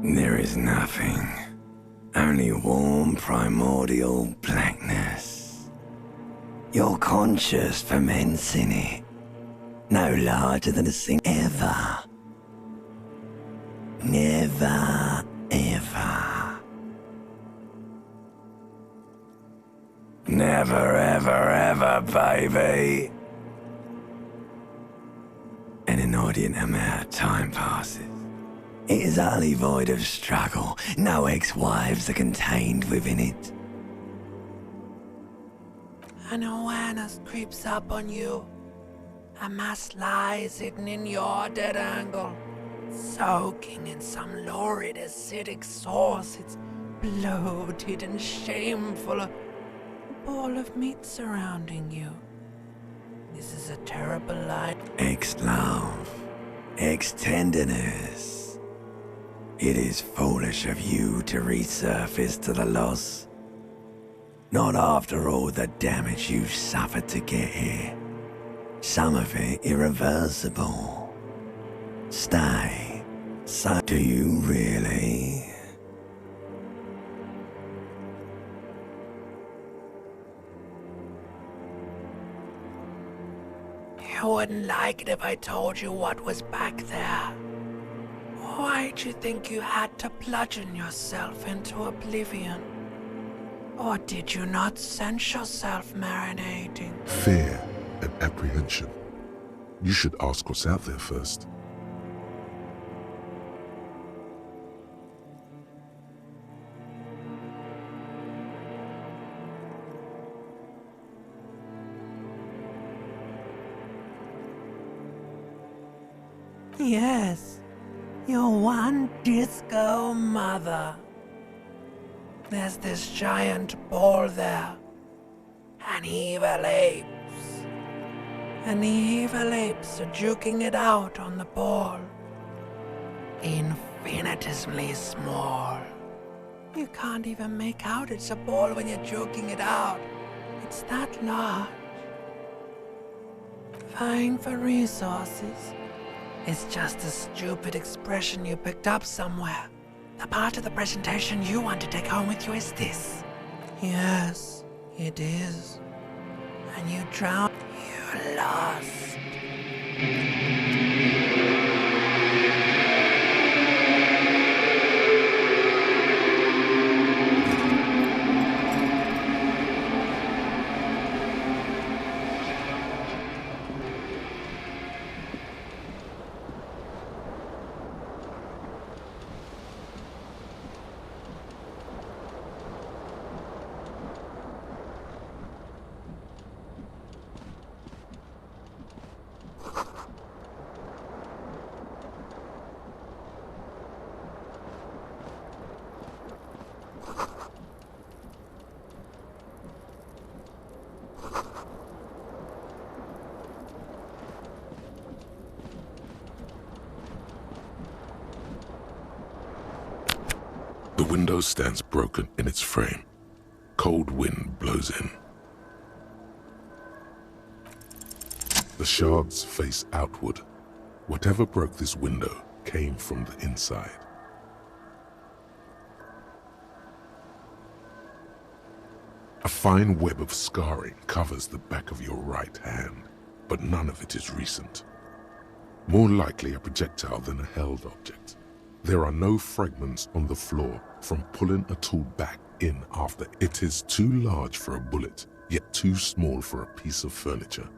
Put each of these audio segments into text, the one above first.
There is nothing. Only warm primordial blackness. Your conscience ferments in it. No larger than a thing ever. Never, ever. Never, ever, ever, baby. An inordinate amount of time passes. It is utterly void of struggle. No ex-wives are contained within it. An awareness creeps up on you. A mass lies hidden in your dead angle, soaking in some lurid acidic sauce. It's bloated and shameful. A ball of meat surrounding you. This is a terrible lie. Ex-love. Ex-tenderness. It is foolish of you to resurface to the loss. Not after all the damage you've suffered to get here. Some of it irreversible. Stay. So do you really? You wouldn't like it if I told you what was back there. Why'd you think you had to bludgeon yourself into oblivion? Or did you not sense yourself marinating? Fear and apprehension. You should ask what's out there first. Yes, your one disco mother. There's this giant ball there. An evil apes. And the evil apes are juking it out on the ball. Infinitesimally small. You can't even make out it's a ball when you're joking it out. It's that large. Vying for resources. It's just a stupid expression you picked up somewhere. The part of the presentation you want to take home with you is this. Yes, it is. And you drowned. You lost. The window stands broken in its frame. Cold wind blows in. The shards face outward. Whatever broke this window came from the inside. A fine web of scarring covers the back of your right hand, but none of it is recent. More likely a projectile than a held object. There are no fragments on the floor from pulling a tool back in after. It is too large for a bullet, yet too small for a piece of furniture.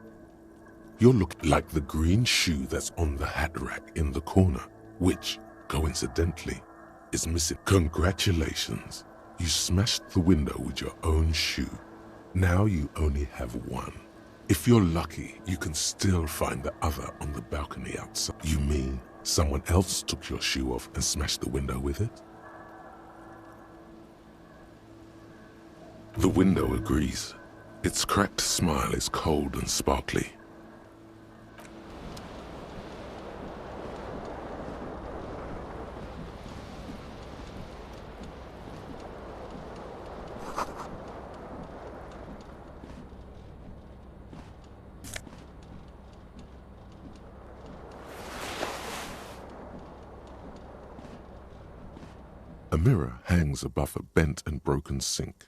You're looking like the green shoe that's on the hat rack in the corner, which, coincidentally, is missing. Congratulations, you smashed the window with your own shoe. Now you only have one. If you're lucky, you can still find the other on the balcony outside. You mean someone else took your shoe off and smashed the window with it? The window agrees. Its cracked smile is cold and sparkly. A mirror hangs above a bent and broken sink.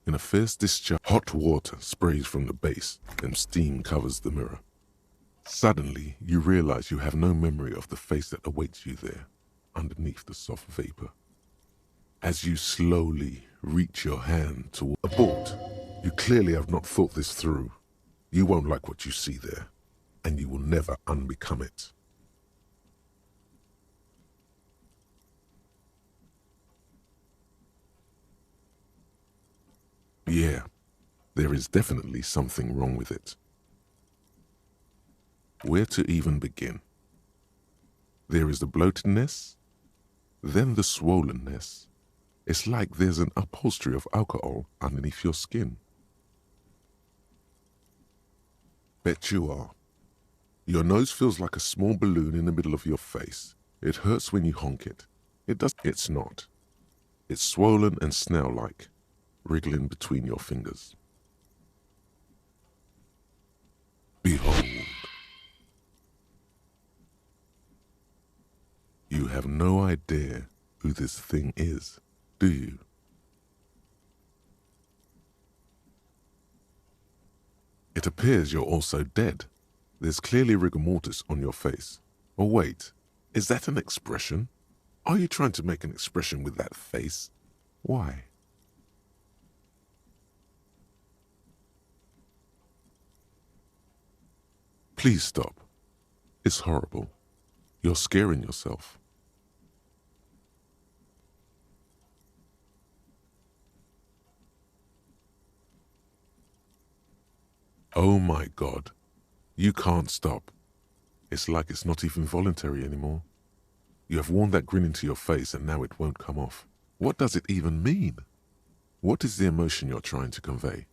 In a fierce discharge, hot water sprays from the base and steam covers the mirror. Suddenly, you realize you have no memory of the face that awaits you there, underneath the soft vapor. As you slowly reach your hand toward abort, you clearly have not thought this through. You won't like what you see there, and you will never unbecome it. Yeah, there is definitely something wrong with it. Where to even begin? There is the bloatedness, then the swollenness. It's like there's an upholstery of alcohol underneath your skin. Bet you are. Your nose feels like a small balloon in the middle of your face. It hurts when you honk it. It's not. It's swollen and snail-like, wriggling between your fingers. Behold. You have no idea who this thing is, do you? It appears you're also dead. There's clearly rigor mortis on your face. Oh wait, is that an expression? Are you trying to make an expression with that face? Why? Please stop. It's horrible. You're scaring yourself. Oh my God. You can't stop. It's like it's not even voluntary anymore. You have worn that grin into your face and now it won't come off. What does it even mean? What is the emotion you're trying to convey?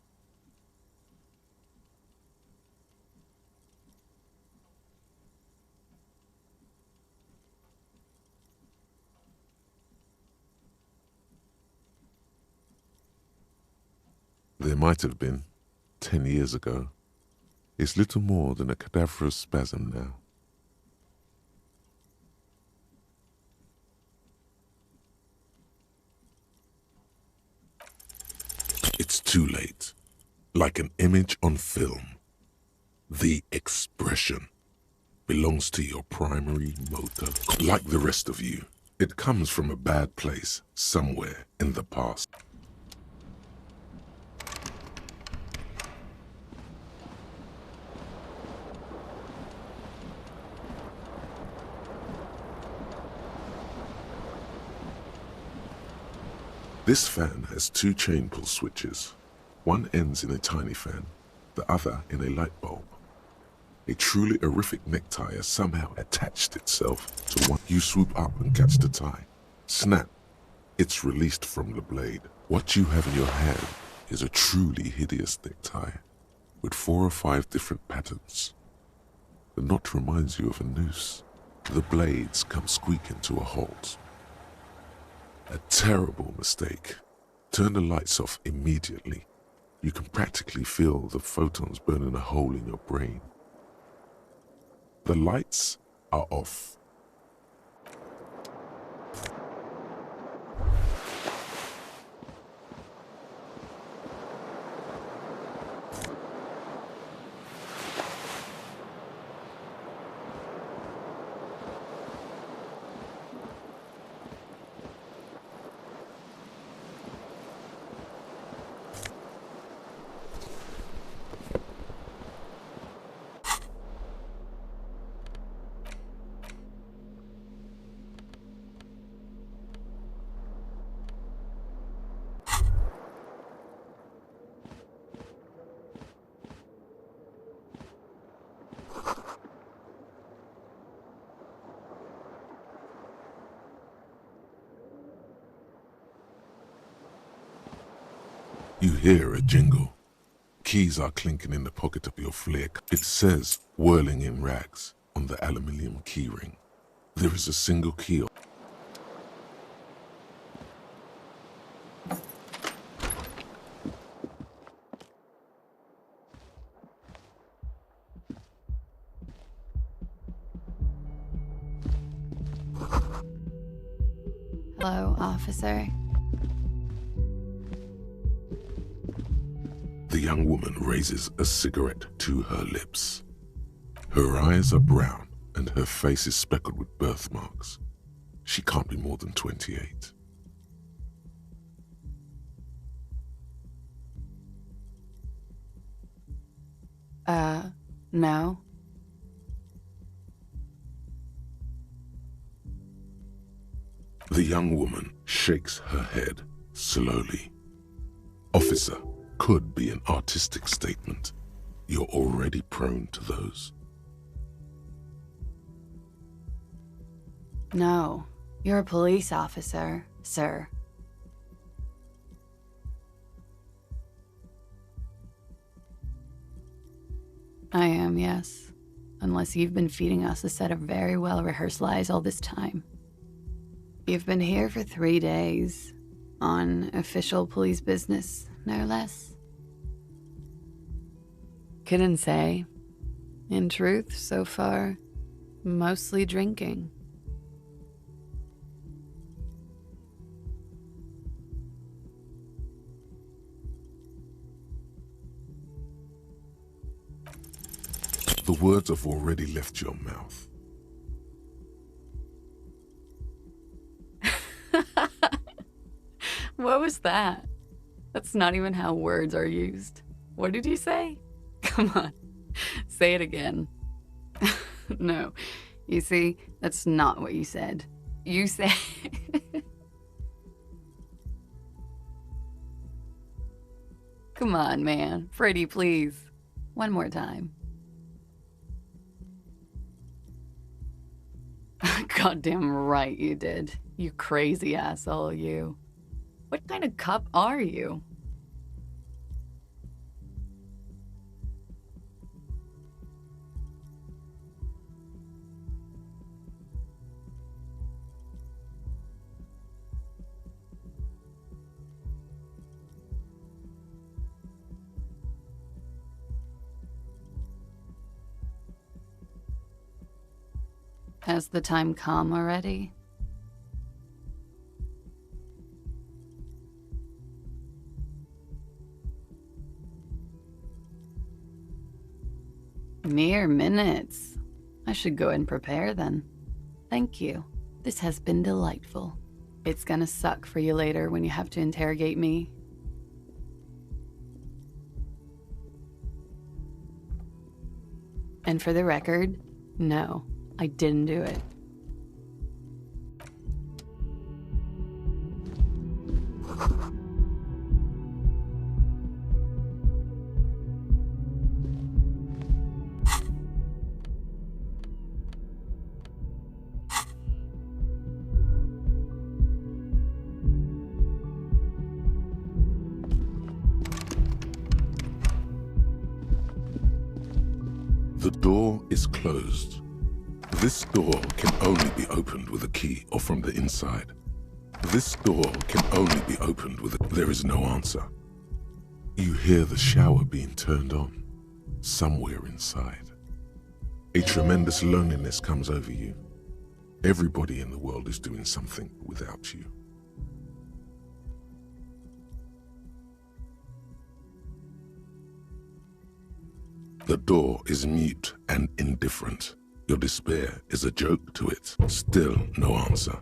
There might have been, 10 years ago. It's little more than a cadaverous spasm now. It's too late. Like an image on film. The expression belongs to your primary motor. Like the rest of you, it comes from a bad place somewhere in the past. This fan has two chain pull switches. One ends in a tiny fan, the other in a light bulb. A truly horrific necktie has somehow attached itself to one. You swoop up and catch the tie. Snap! It's released from the blade. What you have in your hand is a truly hideous necktie with 4 or 5 different patterns. The knot reminds you of a noose. The blades come squeaking to a halt. A terrible mistake. Turn the lights off immediately. You can practically feel the photons burning a hole in your brain. The lights are off. You hear a jingle. Keys are clinking in the pocket of your flick. It says, whirling in rags, on the aluminium keyring. There is a single key. Hello, officer. The young woman raises a cigarette to her lips. Her eyes are brown and her face is speckled with birthmarks. She can't be more than 28. No. The young woman shakes her head slowly. Officer could be an artistic statement. You're already prone to those. No. You're a police officer, sir. I am, yes. Unless you've been feeding us a set of very well-rehearsed lies all this time. You've been here for 3 days. On official police business, no less. Couldn't say. In truth, so far, mostly drinking. The words have already left your mouth. What was that? That's not even how words are used. What did you say? Come on, say it again. No, you see, that's not what you said. You said... Come on, man. Freddie, please. One more time. Goddamn right you did. You crazy asshole, you. What kind of cop are you? Has the time come already? Mere minutes. I should go and prepare then. Thank you. This has been delightful. It's gonna suck for you later when you have to interrogate me. And for the record, no, I didn't do it. The door is closed. This door can only be opened with a key or from the inside. This door can only be opened with a... There is no answer. You hear the shower being turned on, somewhere inside. A tremendous loneliness comes over you. Everybody in the world is doing something without you. The door is mute and indifferent. Your despair is a joke to it. Still no answer.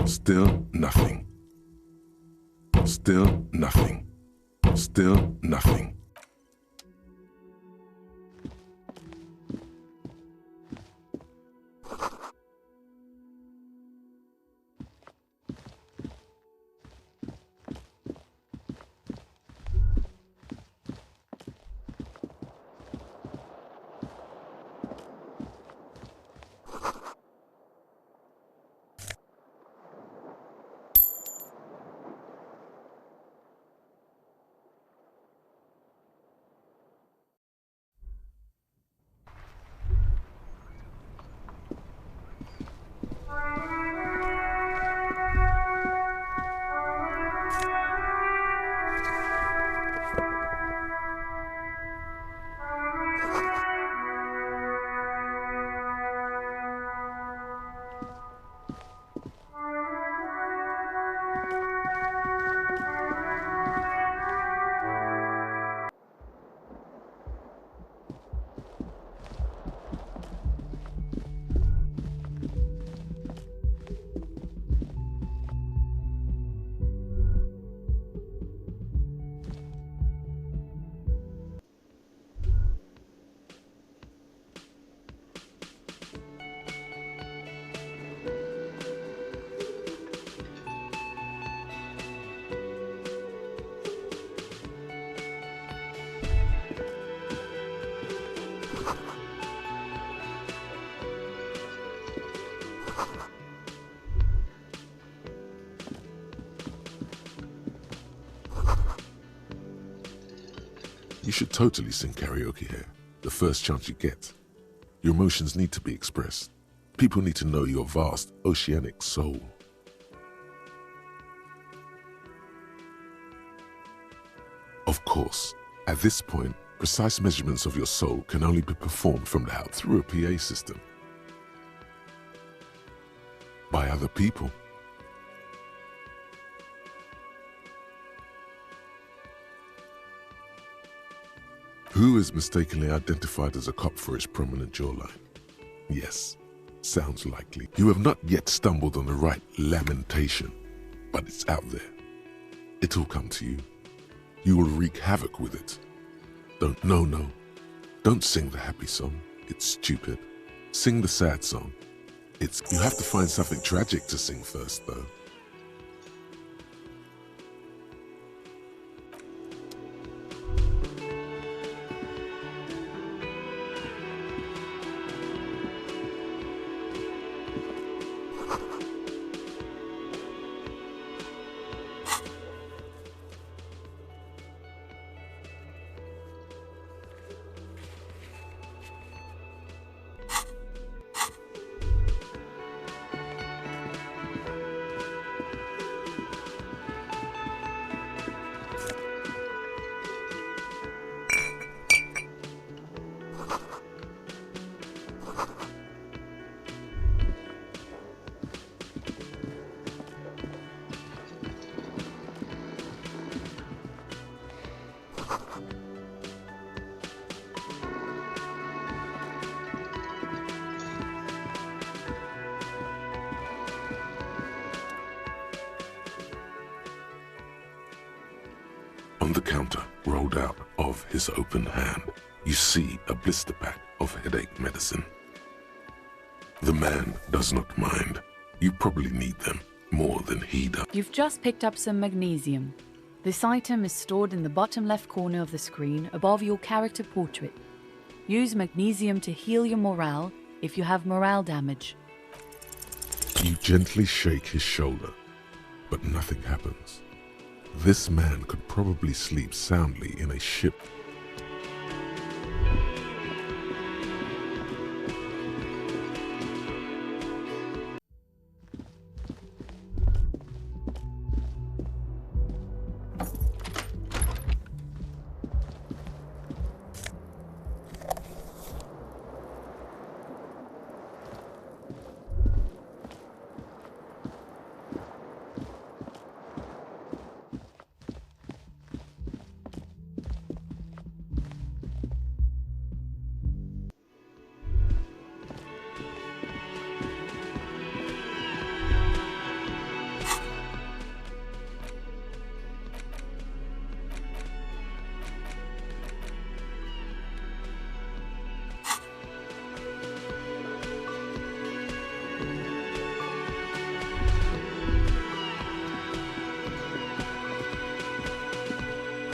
Still nothing. Still nothing. Still nothing. You should totally sing karaoke here, the first chance you get. Your emotions need to be expressed. People need to know your vast, oceanic soul. Of course, at this point, precise measurements of your soul can only be performed from the out through a PA system. By other people. Who is mistakenly identified as a cop for his prominent jawline? Yes, sounds likely. You have not yet stumbled on the right lamentation, but it's out there. It'll come to you. You will wreak havoc with it. No. Don't sing the happy song. It's stupid. Sing the sad song. You have to find something tragic to sing first, though. On the counter, rolled out of his open hand, you see a blister pack of headache medicine. The man does not mind. You probably need them more than he does. You've just picked up some magnesium. This item is stored in the bottom left corner of the screen above your character portrait. Use magnesium to heal your morale if you have morale damage. You gently shake his shoulder, but nothing happens. This man could probably sleep soundly in a ship.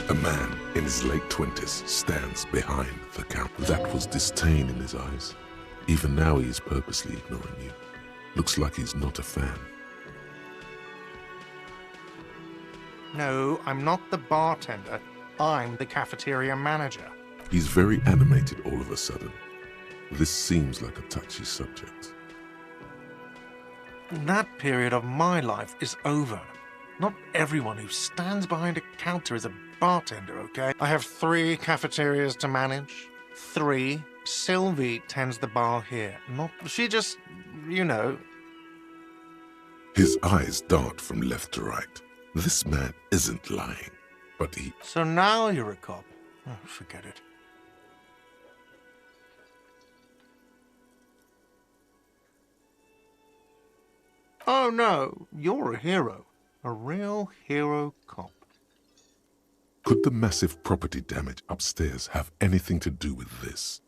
A man in his late 20s stands behind the counter. That was disdain in his eyes. Even now he is purposely ignoring you. Looks like he's not a fan. No, I'm not the bartender. I'm the cafeteria manager. He's very animated all of a sudden. This seems like a touchy subject. That period of my life is over. Not everyone who stands behind a counter is a bartender, okay? I have 3 cafeterias to manage. 3. Sylvie tends the bar here. She just, you know. His eyes dart from left to right. This man isn't lying, but he... So now you're a cop. Oh, forget it. Oh no, you're a hero. A real hero cop. Could the massive property damage upstairs have anything to do with this?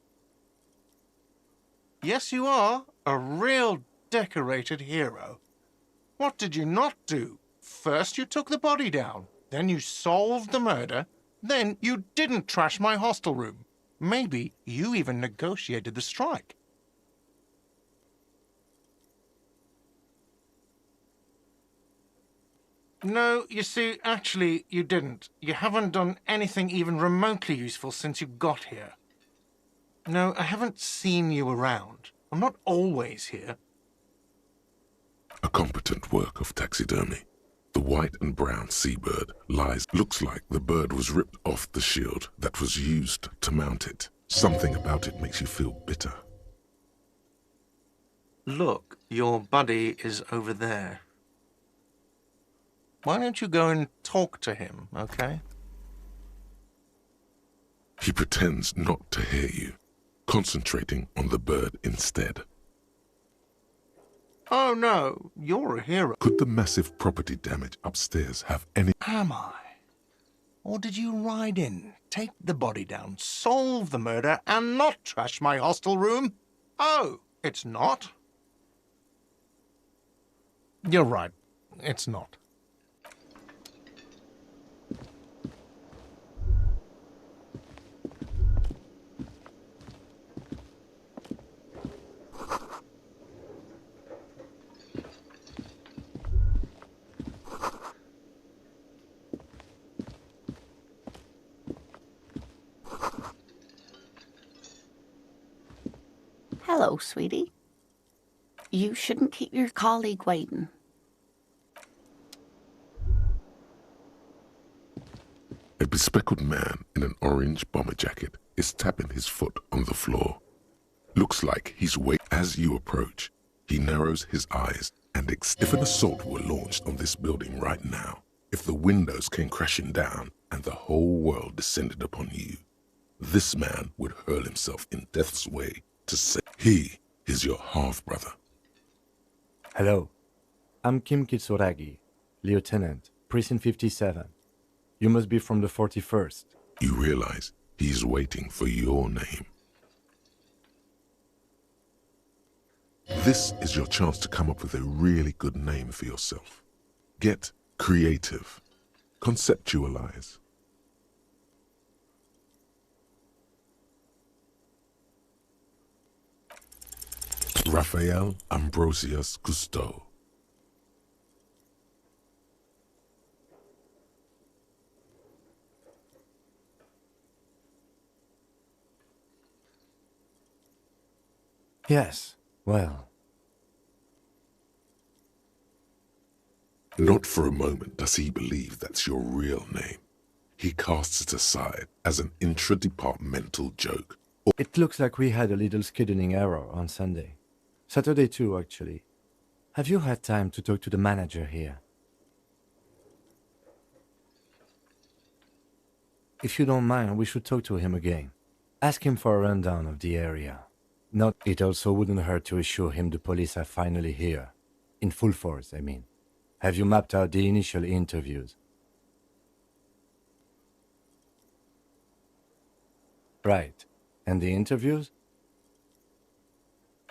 Yes, you are. A real decorated hero. What did you not do? First you took the body down, then you solved the murder, then you didn't trash my hostel room. Maybe you even negotiated the strike. No, you see, actually, you didn't. You haven't done anything even remotely useful since you got here. No, I haven't seen you around. I'm not always here. A competent work of taxidermy. The white and brown seabird looks like the bird was ripped off the shield that was used to mount it. Something about it makes you feel bitter. Look, your buddy is over there. Why don't you go and talk to him, okay? He pretends not to hear you, concentrating on the bird instead. Oh no, you're a hero. Could the massive property damage upstairs have any... Am I? Or did you ride in, take the body down, solve the murder, and not trash my hostel room? Oh, it's not? You're right, it's not. Hello, sweetie. You shouldn't keep your colleague waiting. A bespectacled man in an orange bomber jacket is tapping his foot on the floor. Looks like he's waiting. As you approach, he narrows his eyes and if an assault were launched on this building right now, if the windows came crashing down and the whole world descended upon you, this man would hurl himself in death's way to say he is your half-brother. Hello, I'm Kim Kitsuragi, Lieutenant, Precinct 57. You must be from the 41st. You realize he's waiting for your name. This is your chance to come up with a really good name for yourself. Get creative. Conceptualize. Raphael Ambrosius Cousteau. Yes, well. Not for a moment does he believe that's your real name. He casts it aside as an intra-departmental joke. It looks like we had a little scheduling error on Sunday. Saturday too, actually. Have you had time to talk to the manager here? If you don't mind, we should talk to him again. Ask him for a rundown of the area. It also wouldn't hurt to assure him the police are finally here. In full force, I mean. Have you mapped out the initial interviews? Right. And the interviews?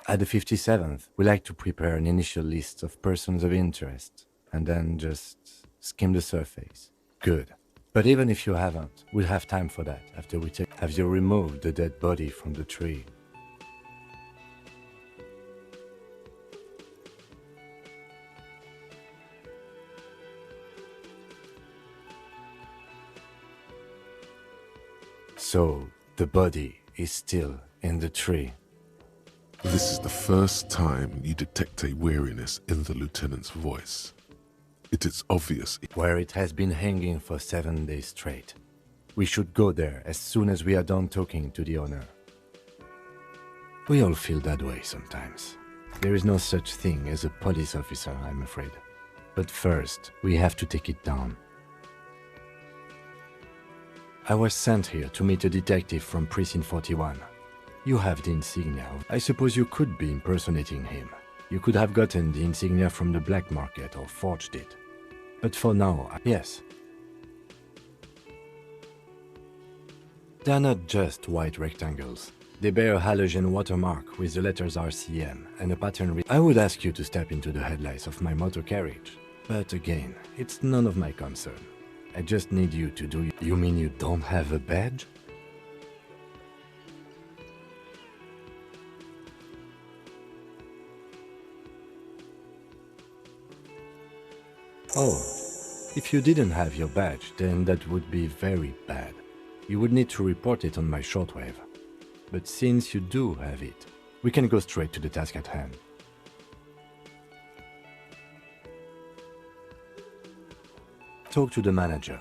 At the 57th, we like to prepare an initial list of persons of interest, and then just skim the surface. Good. But even if you haven't, we'll have time for that after we take... Have you removed the dead body from the tree? So, the body is still in the tree. This is the first time you detect a weariness in the lieutenant's voice. It is obvious. Where it has been hanging for 7 days straight. We should go there as soon as we are done talking to the owner. We all feel that way sometimes. There is no such thing as a police officer, I'm afraid. But first, we have to take it down. I was sent here to meet a detective from Precinct 41. You have the insignia. I suppose you could be impersonating him. You could have gotten the insignia from the black market or forged it. But for now, yes. They are not just white rectangles. They bear a halogen watermark with the letters RCM and a pattern. I would ask you to step into the headlights of my motor carriage. But again, it's none of my concern. I just need you to do... You mean you don't have a badge? Oh, If you didn't have your badge, then that would be very bad. You would need to report it on my shortwave. But since you do have it, we can go straight to the task at hand. Talk to the manager.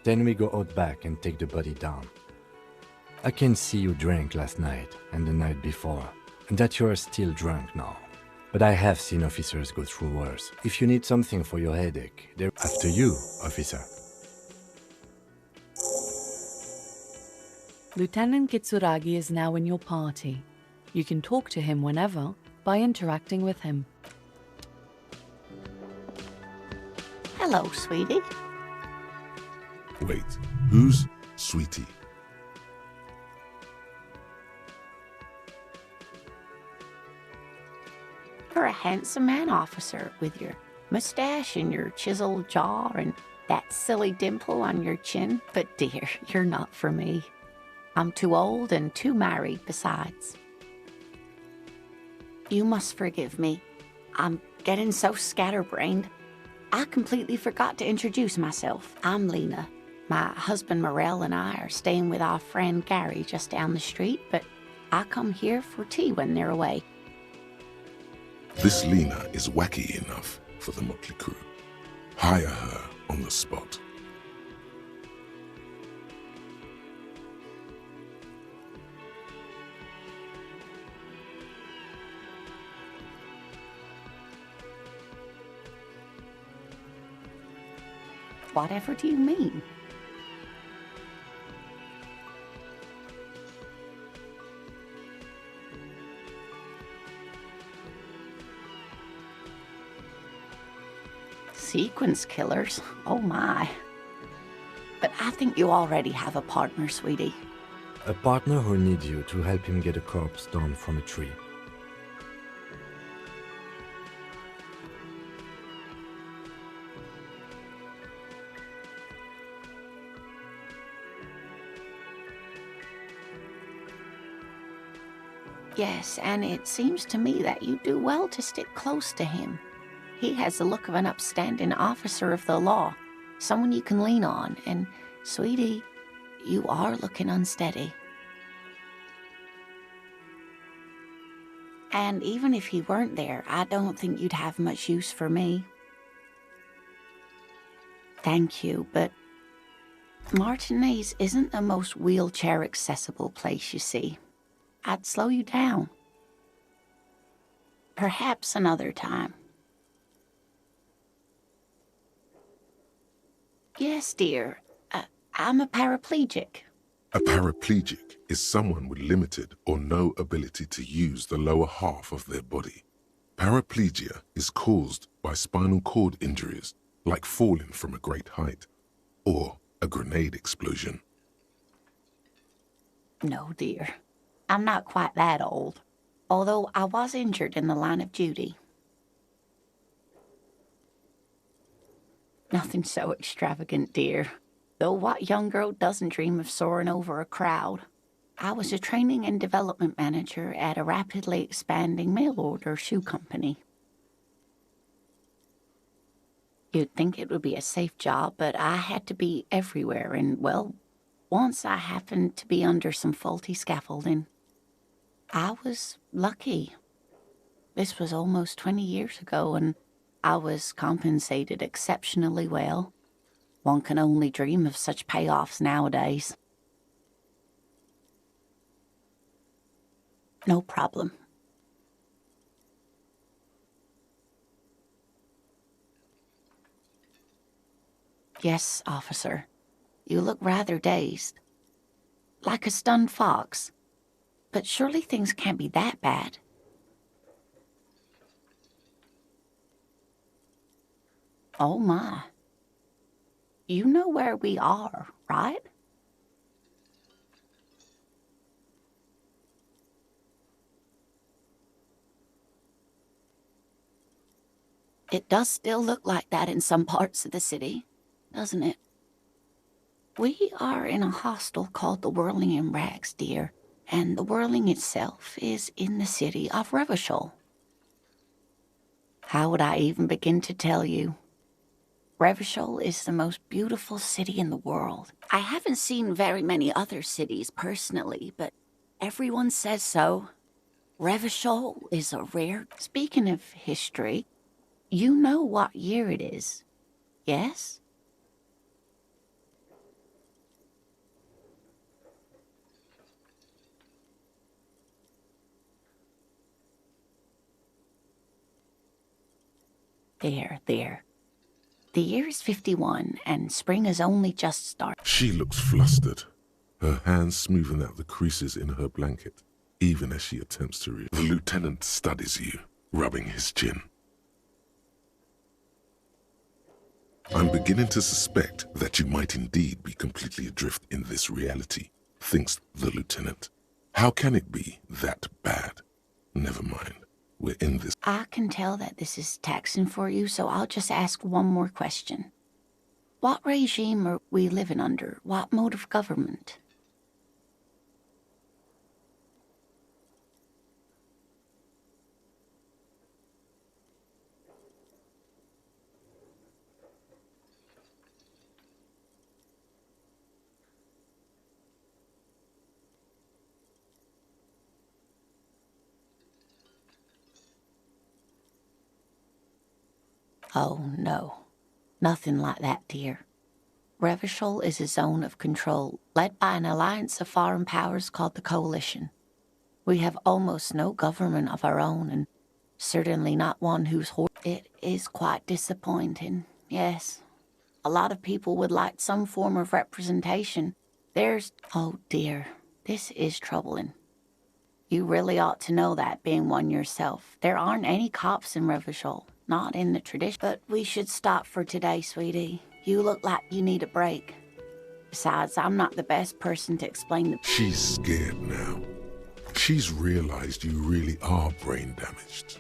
Then we go out back and take the body down. I can see you drank last night and the night before, and that you are still drunk now. But I have seen officers go through worse. If you need something for your headache, they're after you, officer. Lieutenant Kitsuragi is now in your party. You can talk to him whenever by interacting with him. Hello, sweetie. Wait, who's Sweetie? You're a handsome man, officer, with your mustache and your chiseled jaw and that silly dimple on your chin. But dear, you're not for me. I'm too old and too married besides. You must forgive me. I'm getting so scatterbrained. I completely forgot to introduce myself. I'm Lena. My husband Morel and I are staying with our friend Gary just down the street, but I come here for tea when they're away. This Lena is wacky enough for the motley crew. Hire her on the spot. Whatever do you mean? Sequence killers? Oh my. But I think you already have a partner, sweetie. A partner who needs you to help him get a corpse down from a tree. Yes, and it seems to me that you do well to stick close to him. He has the look of an upstanding officer of the law, someone you can lean on, and, sweetie, you are looking unsteady. And even if he weren't there, I don't think you'd have much use for me. Thank you, but Martinez isn't the most wheelchair-accessible place, you see. I'd slow you down. Perhaps another time. Yes, dear. I'm a paraplegic. A paraplegic is someone with limited or no ability to use the lower half of their body. Paraplegia is caused by spinal cord injuries, like falling from a great height, or a grenade explosion. No, dear. I'm not quite that old, although I was injured in the line of duty. Nothing so extravagant, dear. Though what young girl doesn't dream of soaring over a crowd? I was a training and development manager at a rapidly expanding mail-order shoe company. You'd think it would be a safe job, but I had to be everywhere, and, well, once I happened to be under some faulty scaffolding. I was lucky. This was almost 20 years ago, and I was compensated exceptionally well. One can only dream of such payoffs nowadays. No problem. Yes, officer. You look rather dazed. Like a stunned fox. But surely things can't be that bad. Oh my. You know where we are, right? It does still look like that in some parts of the city, doesn't it? We are in a hostel called the Whirling in Rags, dear, and the Whirling itself is in the city of Revachol. How would I even begin to tell you? Revachol is the most beautiful city in the world. I haven't seen very many other cities personally, but everyone says so. Revachol is a rare... Speaking of history, you know what year it is, yes? There. The year is 51, and spring has only just started. She looks flustered, her hands smoothing out the creases in her blanket, even as she attempts to read. The lieutenant studies you, rubbing his chin. I'm beginning to suspect that you might indeed be completely adrift in this reality, thinks the lieutenant. How can it be that bad? Never mind. We're in this. I can tell that this is taxing for you, so I'll just ask one more question. What regime are we living under? What mode of government? Oh, no. Nothing like that, dear. Revachol is a zone of control, led by an alliance of foreign powers called the Coalition. We have almost no government of our own, and certainly not one whose It is quite disappointing, yes. A lot of people would like some form of representation. Oh dear, this is troubling. You really ought to know that, being one yourself. There aren't any cops in Revachol. Not in the tradition. But we should stop for today, sweetie. You look like you need a break. Besides, I'm not the best person to explain the... She's scared now. She's realized you really are brain damaged.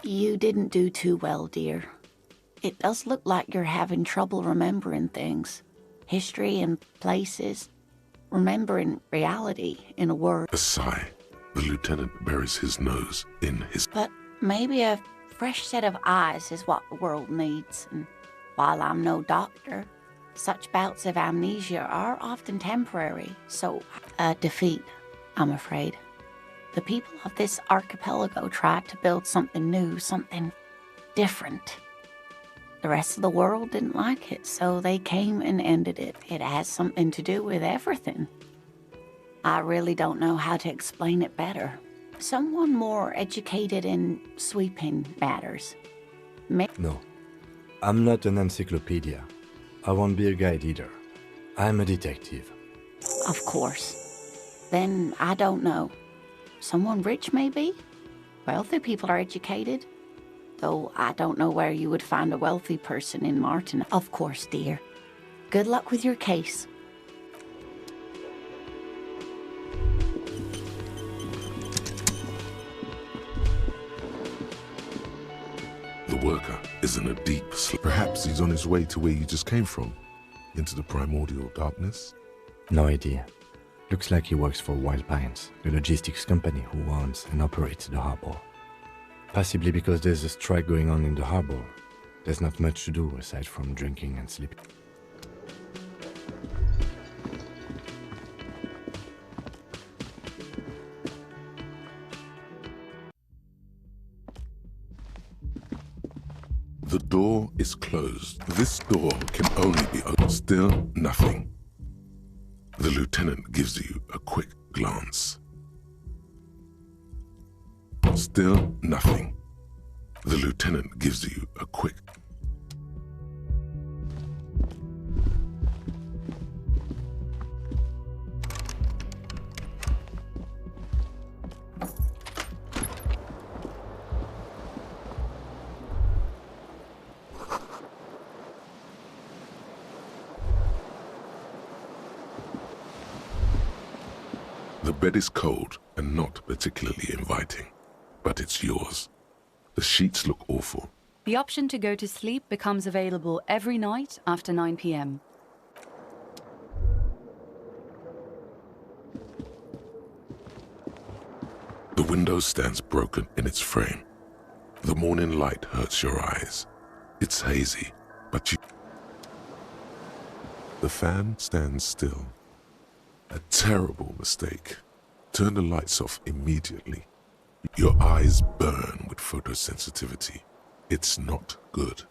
You didn't do too well, dear. It does look like you're having trouble remembering things. History and places. Remembering reality, in a word. A sigh. The lieutenant buries his nose in his... But maybe a fresh set of eyes is what the world needs. And while I'm no doctor, such bouts of amnesia are often temporary. So, a defeat, I'm afraid. The people of this archipelago tried to build something new, something different. The rest of the world didn't like it, so they came and ended it. It has something to do with everything. I really don't know how to explain it better. Someone more educated in sweeping matters. No, I'm not an encyclopedia. I won't be a guide either. I'm a detective. Of course. Then I don't know. Someone rich, maybe? Wealthy people are educated. Though I don't know where you would find a wealthy person in Martin. Of course, dear. Good luck with your case. The worker is in a deep sleep. Perhaps he's on his way to where you just came from, into the primordial darkness. No idea. Looks like he works for Wild Pines, the logistics company who owns and operates the harbor. Possibly because there's a strike going on in the harbor. There's not much to do aside from drinking and sleeping. The door is closed. This door can only be opened. Still nothing. The lieutenant gives you a quick glance. Still nothing. The lieutenant gives you a quick... The bed is cold and not particularly inviting, but it's yours. The sheets look awful. The option to go to sleep becomes available every night after 9 p.m. The window stands broken in its frame. The morning light hurts your eyes. It's hazy, but you... The fan stands still. A terrible mistake. Turn the lights off immediately. Your eyes burn with photosensitivity. It's not good.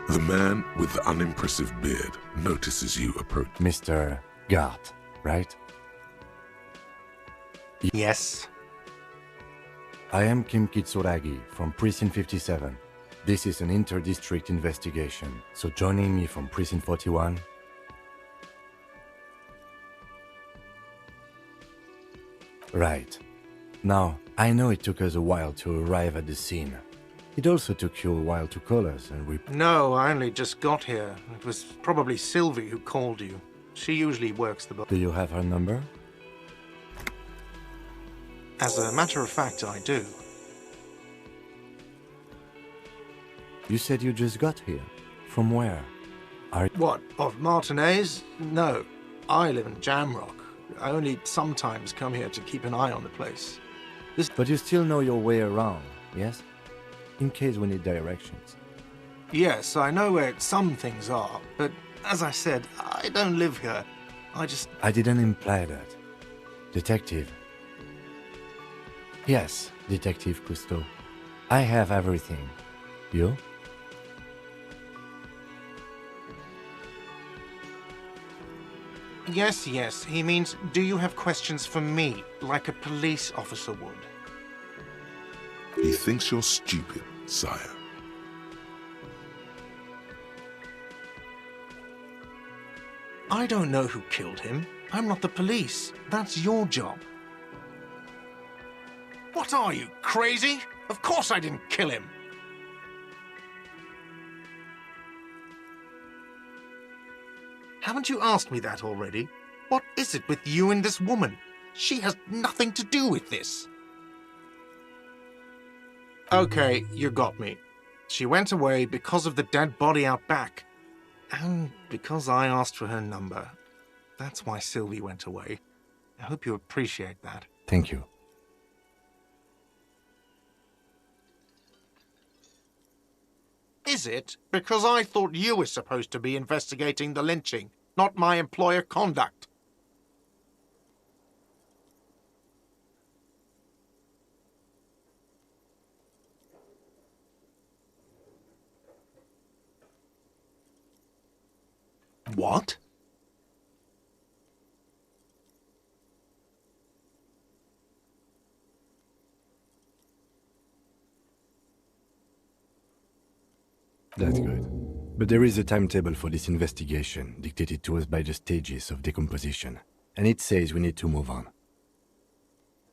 The man with the unimpressive beard notices you approach. Mr. Gart, right? Yes? I am Kim Kitsuragi from Precinct 57. This is an inter-district investigation, so joining me from Precinct 41... Right. Now, I know it took us a while to arrive at the scene. It also took you a while to call us, and we... No, I only just got here. It was probably Sylvie who called you. She usually works the book. Do you have her number? As a matter of fact, I do. You said you just got here. From where? What, of Martinez? No, I live in Jamrock. I only sometimes come here to keep an eye on the place. But you still know your way around, yes? In case we need directions. Yes, I know where some things are, but as I said, I don't live here. I didn't imply that. Detective. Yes, Detective Cousteau. I have everything. You? Yes, he means, do you have questions for me, like a police officer would? He thinks you're stupid, sire. I don't know who killed him. I'm not the police. That's your job. What are you, crazy? Of course I didn't kill him. Haven't you asked me that already? What is it with you and this woman? She has nothing to do with this. Okay, you got me. She went away because of the dead body out back. And because I asked for her number. That's why Sylvie went away. I hope you appreciate that. Thank you. Is it? Because I thought you were supposed to be investigating the lynching, not my employer conduct. What? That's good. But there is a timetable for this investigation, dictated to us by the stages of decomposition. And it says we need to move on.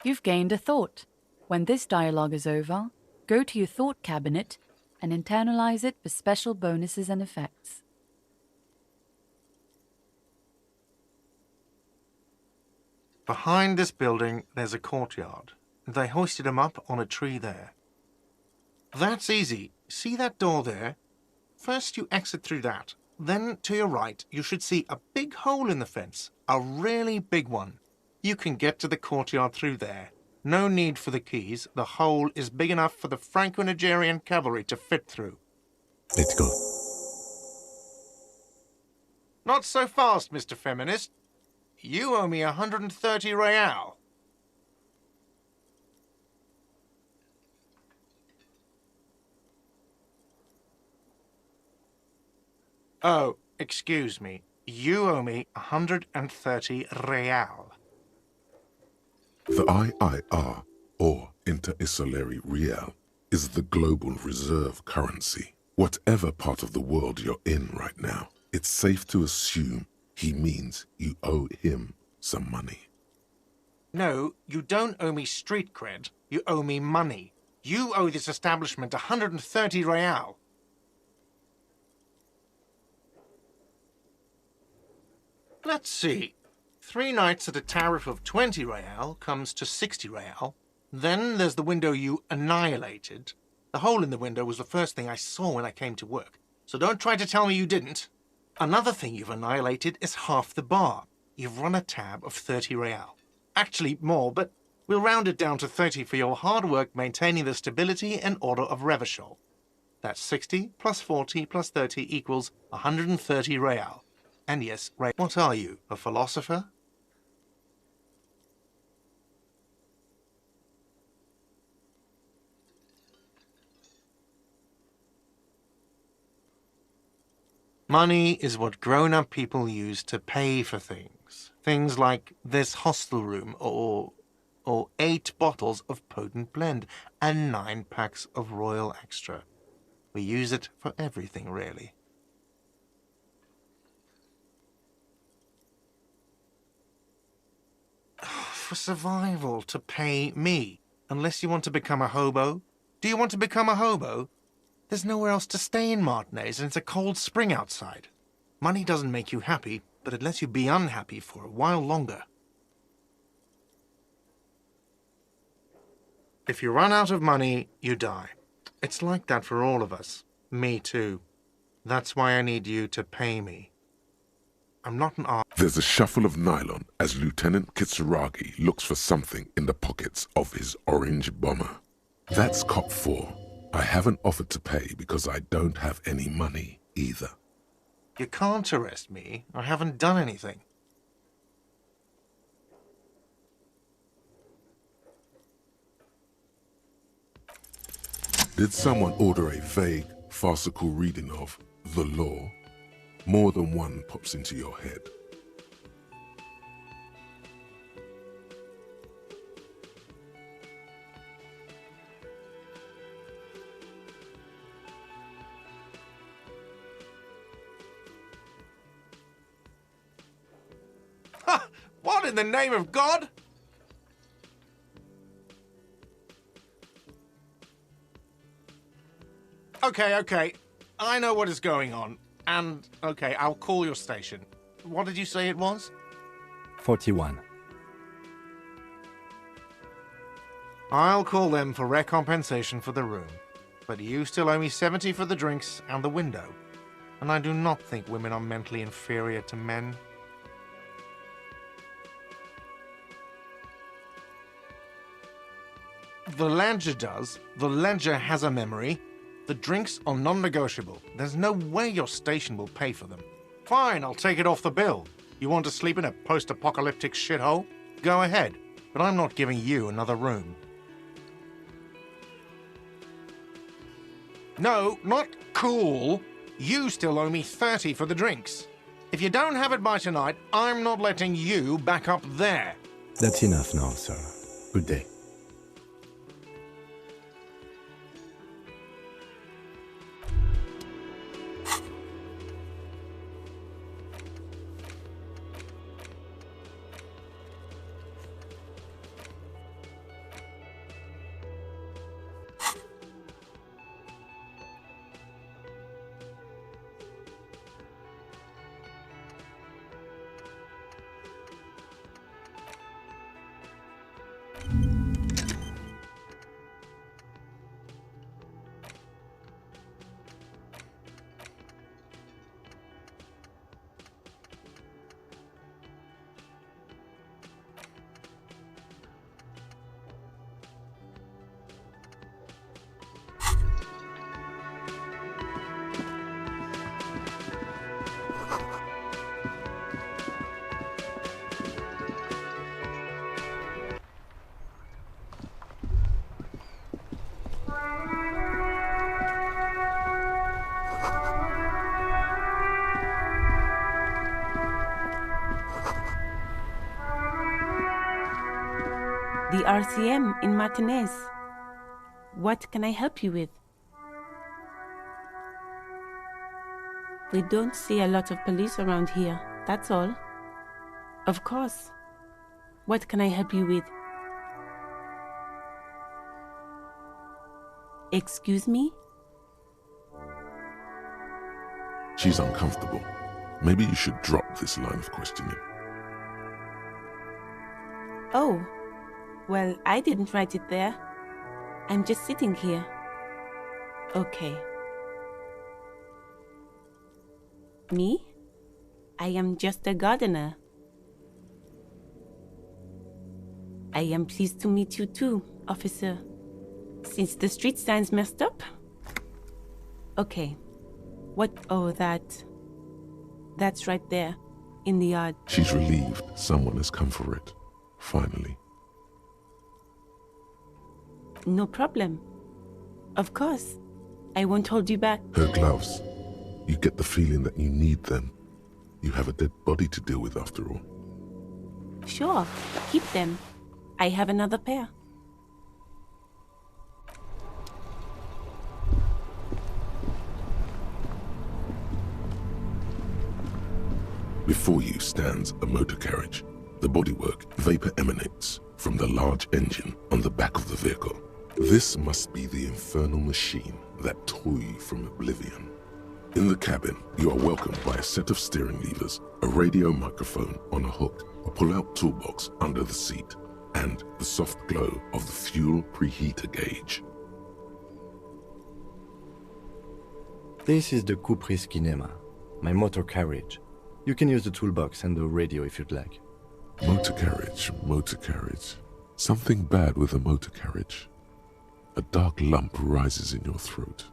You've gained a thought. When this dialogue is over, go to your thought cabinet and internalize it for special bonuses and effects. Behind this building, there's a courtyard. They hoisted him up on a tree there. That's easy. See that door there? First you exit through that. Then, to your right, you should see a big hole in the fence. A really big one. You can get to the courtyard through there. No need for the keys. The hole is big enough for the Franco-Nigerian cavalry to fit through. Let's go. Not so fast, Mr. Feminist. You owe me 130 real. Oh, excuse me. You owe me 130 real. The IIR, or Inter-Isolary Real, is the global reserve currency. Whatever part of the world you're in right now, it's safe to assume he means you owe him some money. No, you don't owe me street cred. You owe me money. You owe this establishment 130 real. Let's see. 3 nights at a tariff of 20 real comes to 60 real. Then there's the window you annihilated. The hole in the window was the first thing I saw when I came to work, so don't try to tell me you didn't. Another thing you've annihilated is half the bar. You've run a tab of 30 real. Actually more, but we'll round it down to 30 for your hard work maintaining the stability and order of Revachol. That's 60 plus 40 plus 30 equals 130 real. And yes, Ray, what are you, a philosopher? Money is what grown-up people use to pay for things. Things like this hostel room or 8 bottles of potent blend and 9 packs of Royal Extra. We use it for everything, really. For survival, to pay me. Unless you want to become a hobo. Do you want to become a hobo? There's nowhere else to stay in Martinez, and it's a cold spring outside. Money doesn't make you happy, but it lets you be unhappy for a while longer. If you run out of money, you die. It's like that for all of us. Me too. That's why I need you to pay me. I'm not an artist. There's a shuffle of nylon as Lieutenant Kitsuragi looks for something in the pockets of his orange bomber. That's cop 4. I haven't offered to pay because I don't have any money either. You can't arrest me. I haven't done anything. Did someone order a vague, farcical reading of the law? More than one pops into your head. Ha! What in the name of God? Okay. I know what is going on. And, okay, I'll call your station. What did you say it was? 41. I'll call them for recompensation for the room. But you still owe me 70 for the drinks and the window. And I do not think women are mentally inferior to men. The ledger does. The ledger has a memory. The drinks are non-negotiable. There's no way your station will pay for them. Fine, I'll take it off the bill. You want to sleep in a post-apocalyptic shithole? Go ahead, but I'm not giving you another room. No, not cool. You still owe me 30 for the drinks. If you don't have it by tonight, I'm not letting you back up there. That's enough now, sir. Good day. The RCM in Martinez. What can I help you with? We don't see a lot of police around here, that's all. Of course. What can I help you with? Excuse me? She's uncomfortable. Maybe you should drop this line of questioning. Oh, well, I didn't write it there. I'm just sitting here. Okay. Me? I am just a gardener. I am pleased to meet you too, officer. Since the street sign's messed up? Okay. What? Oh, that's right there, in the yard. She's relieved someone has come for it, finally. No problem. Of course. I won't hold you back. Her gloves. You get the feeling that you need them. You have a dead body to deal with after all. Sure, keep them. I have another pair. Before you stands a motor carriage. The bodywork vapor emanates from the large engine on the back of the vehicle. This must be the infernal machine that tore you from oblivion. In the cabin, you are welcomed by a set of steering levers, a radio microphone on a hook, a pull-out toolbox under the seat, and the soft glow of the fuel preheater gauge. This is the Couperis Kinema, my motor carriage. You can use the toolbox and the radio if you'd like. Motor carriage, motor carriage. Something bad with a motor carriage. A dark lump rises in your throat.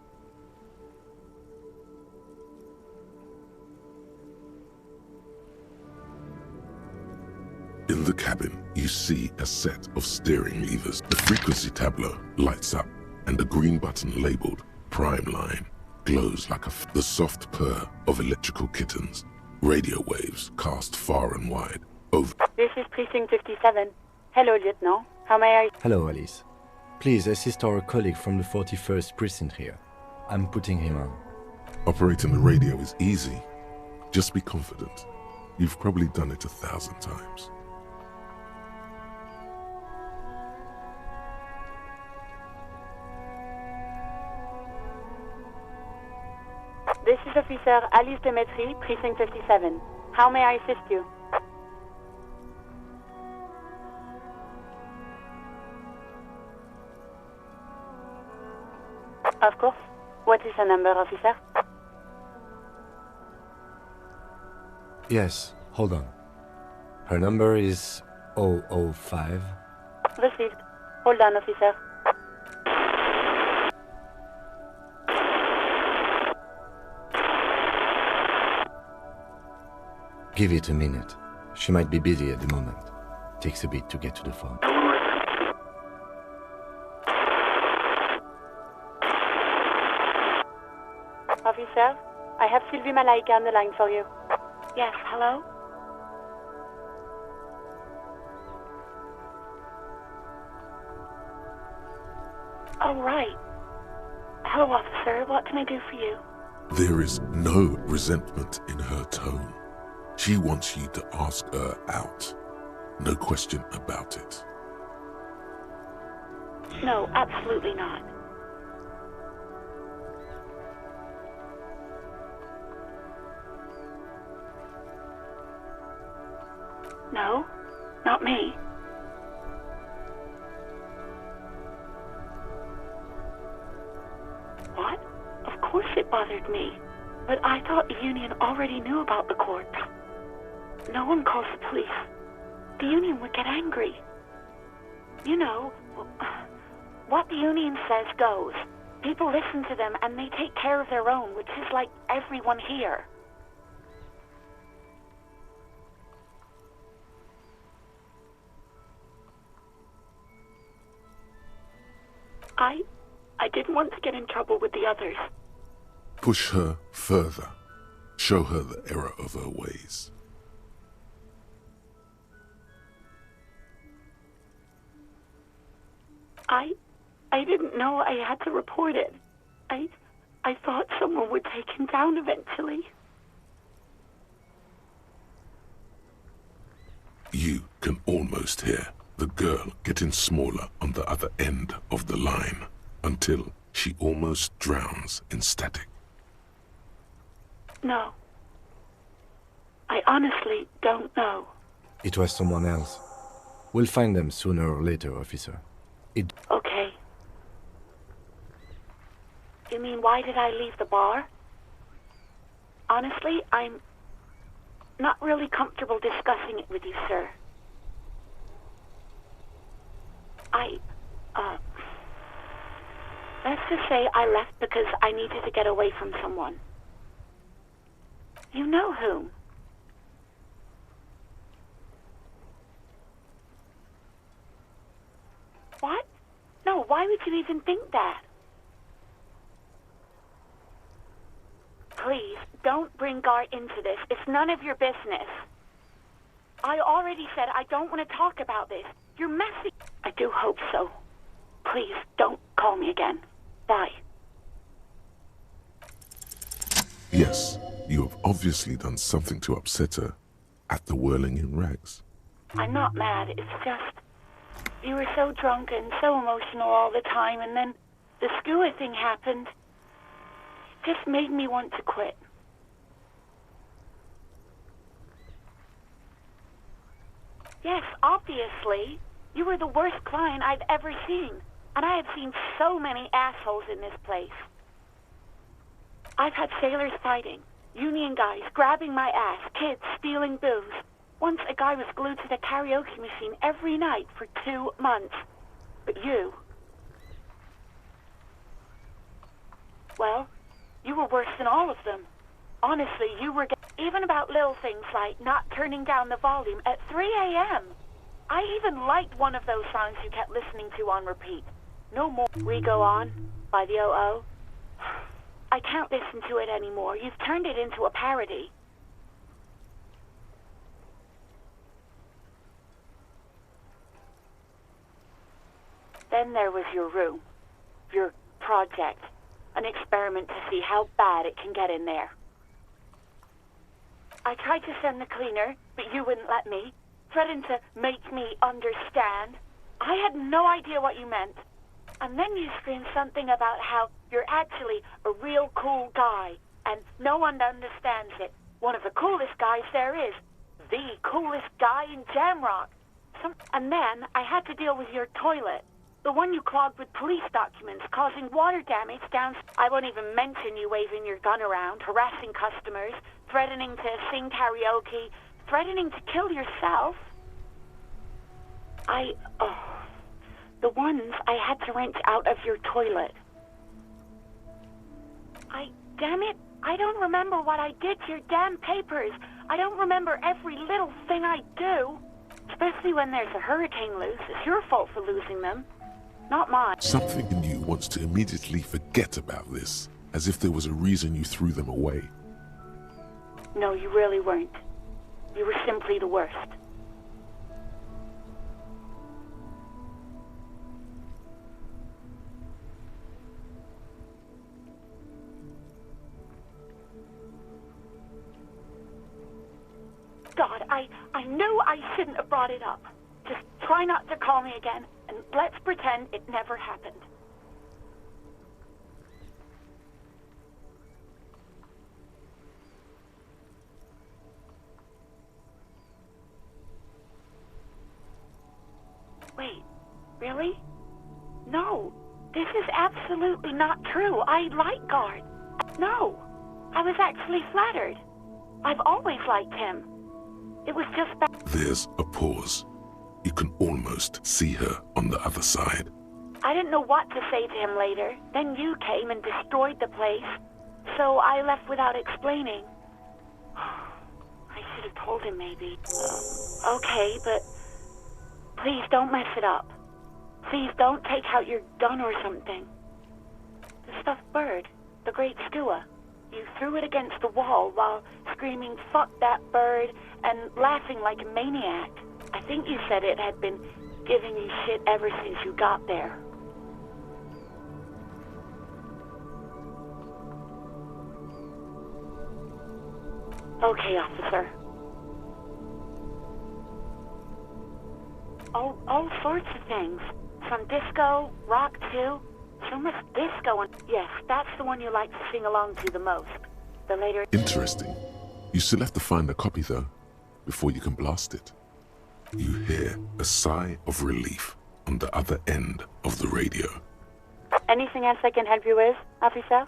In the cabin, you see a set of steering levers. The frequency tableau lights up, and a green button labeled Prime Line glows like the soft purr of electrical kittens. Radio waves cast far and wide over. This is Precinct 57. Hello, Lieutenant. How may I... Hello, Alice. Please assist our colleague from the 41st Precinct here. I'm putting him on. Operating the radio is easy. Just be confident. You've probably done it 1,000 times. This is Officer Alice Demetri, Precinct 57. How may I assist you? Of course. What is the number, officer? Yes, hold on. Her number is 005. Received. Hold on, officer. Give it a minute. She might be busy at the moment. Takes a bit to get to the phone. Officer, I have Sylvie Malaika on the line for you. Yes, hello? Oh, right. Hello, officer. What can I do for you? There is no resentment in her tone. She wants you to ask her out. No question about it. No, absolutely not. No, not me. What? Of course it bothered me. But I thought the union already knew about the court. No one calls the police. The union would get angry. You know, what the union says goes. People listen to them and they take care of their own, which is like everyone here. I didn't want to get in trouble with the others. Push her further. Show her the error of her ways. I didn't know I had to report it. I thought someone would take him down eventually. You can almost hear the girl getting smaller on the other end of the line until she almost drowns in static. No. I honestly don't know. It was someone else. We'll find them sooner or later, officer. Okay. You mean, why did I leave the bar? Honestly, I'm not really comfortable discussing it with you, sir. Let's just say I left because I needed to get away from someone. You know whom? What? No, why would you even think that? Please, don't bring Gart into this. It's none of your business. I already said I don't want to talk about this. You're messy. I do hope so. Please, don't call me again. Bye. Yes, you have obviously done something to upset her at the whirling in rags. I'm not mad. It's just... you were so drunk and so emotional all the time, and then the skua thing happened. It just made me want to quit. Yes, obviously. You were the worst client I'd ever seen. And I had seen so many assholes in this place. I've had sailors fighting, union guys grabbing my ass, kids stealing booze. Once a guy was glued to the karaoke machine every night for 2 months. But you... well, you were worse than all of them. Honestly, you were... even about little things like not turning down the volume at 3 a.m. I even liked one of those songs you kept listening to on repeat. No more. We Go On by the O.O. I can't listen to it anymore. You've turned it into a parody. Then there was your room. Your project. An experiment to see how bad it can get in there. I tried to send the cleaner, but you wouldn't let me. Threatened to make me understand. I had no idea what you meant. And then you screamed something about how you're actually a real cool guy, and no one understands it. One of the coolest guys there is. The coolest guy in Jamrock. And then I had to deal with your toilet. The one you clogged with police documents, causing water damage down... I won't even mention you waving your gun around, harassing customers, threatening to sing karaoke, threatening to kill yourself. The ones I had to wrench out of your toilet. Damn it, I don't remember what I did to your damn papers. I don't remember every little thing I do. Especially when there's a hurricane loose. It's your fault for losing them, not mine. Something in you wants to immediately forget about this, as if there was a reason you threw them away. No, you really weren't. You were simply the worst. God, I knew I shouldn't have brought it up. Just try not to call me again, and let's pretend it never happened. Wait, really? No, this is absolutely not true. I like Gard. No, I was actually flattered. I've always liked him. It was just that... There's a pause. You can almost see her on the other side. I didn't know what to say to him later. Then you came and destroyed the place. So I left without explaining. I should have told him maybe. Okay, but please don't mess it up. Please don't take out your gun or something. The stuffed bird, the great skua. You threw it against the wall while screaming, "Fuck that bird," and laughing like a maniac. I think you said it had been giving you shit ever since you got there. Okay, officer. All sorts of things. From disco, rock too. So much disco, and yes, that's the one you like to sing along to the most. The later... Interesting. You still have to find a copy, though, before you can blast it. You hear a sigh of relief on the other end of the radio. Anything else I can help you with, officer?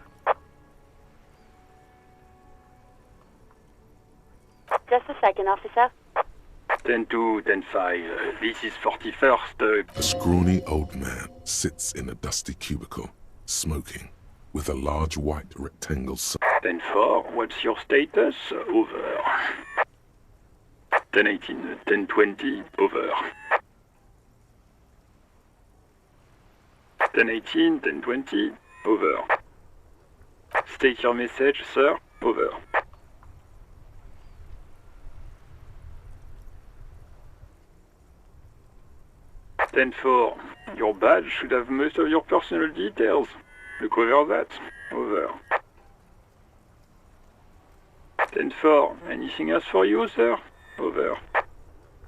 Just a second, officer. 10-2, 10-5. This is 41st. A scrawny old man sits in a dusty cubicle, smoking, with a large white rectangle sign. 10-4, what's your status? Over. 10-18, 10-20, over. 10-18, 10-20, over. State your message, sir. Over. Ten four. Your badge should have most of your personal details. Look over that. Over. 10-4. Anything else for you, sir? Over.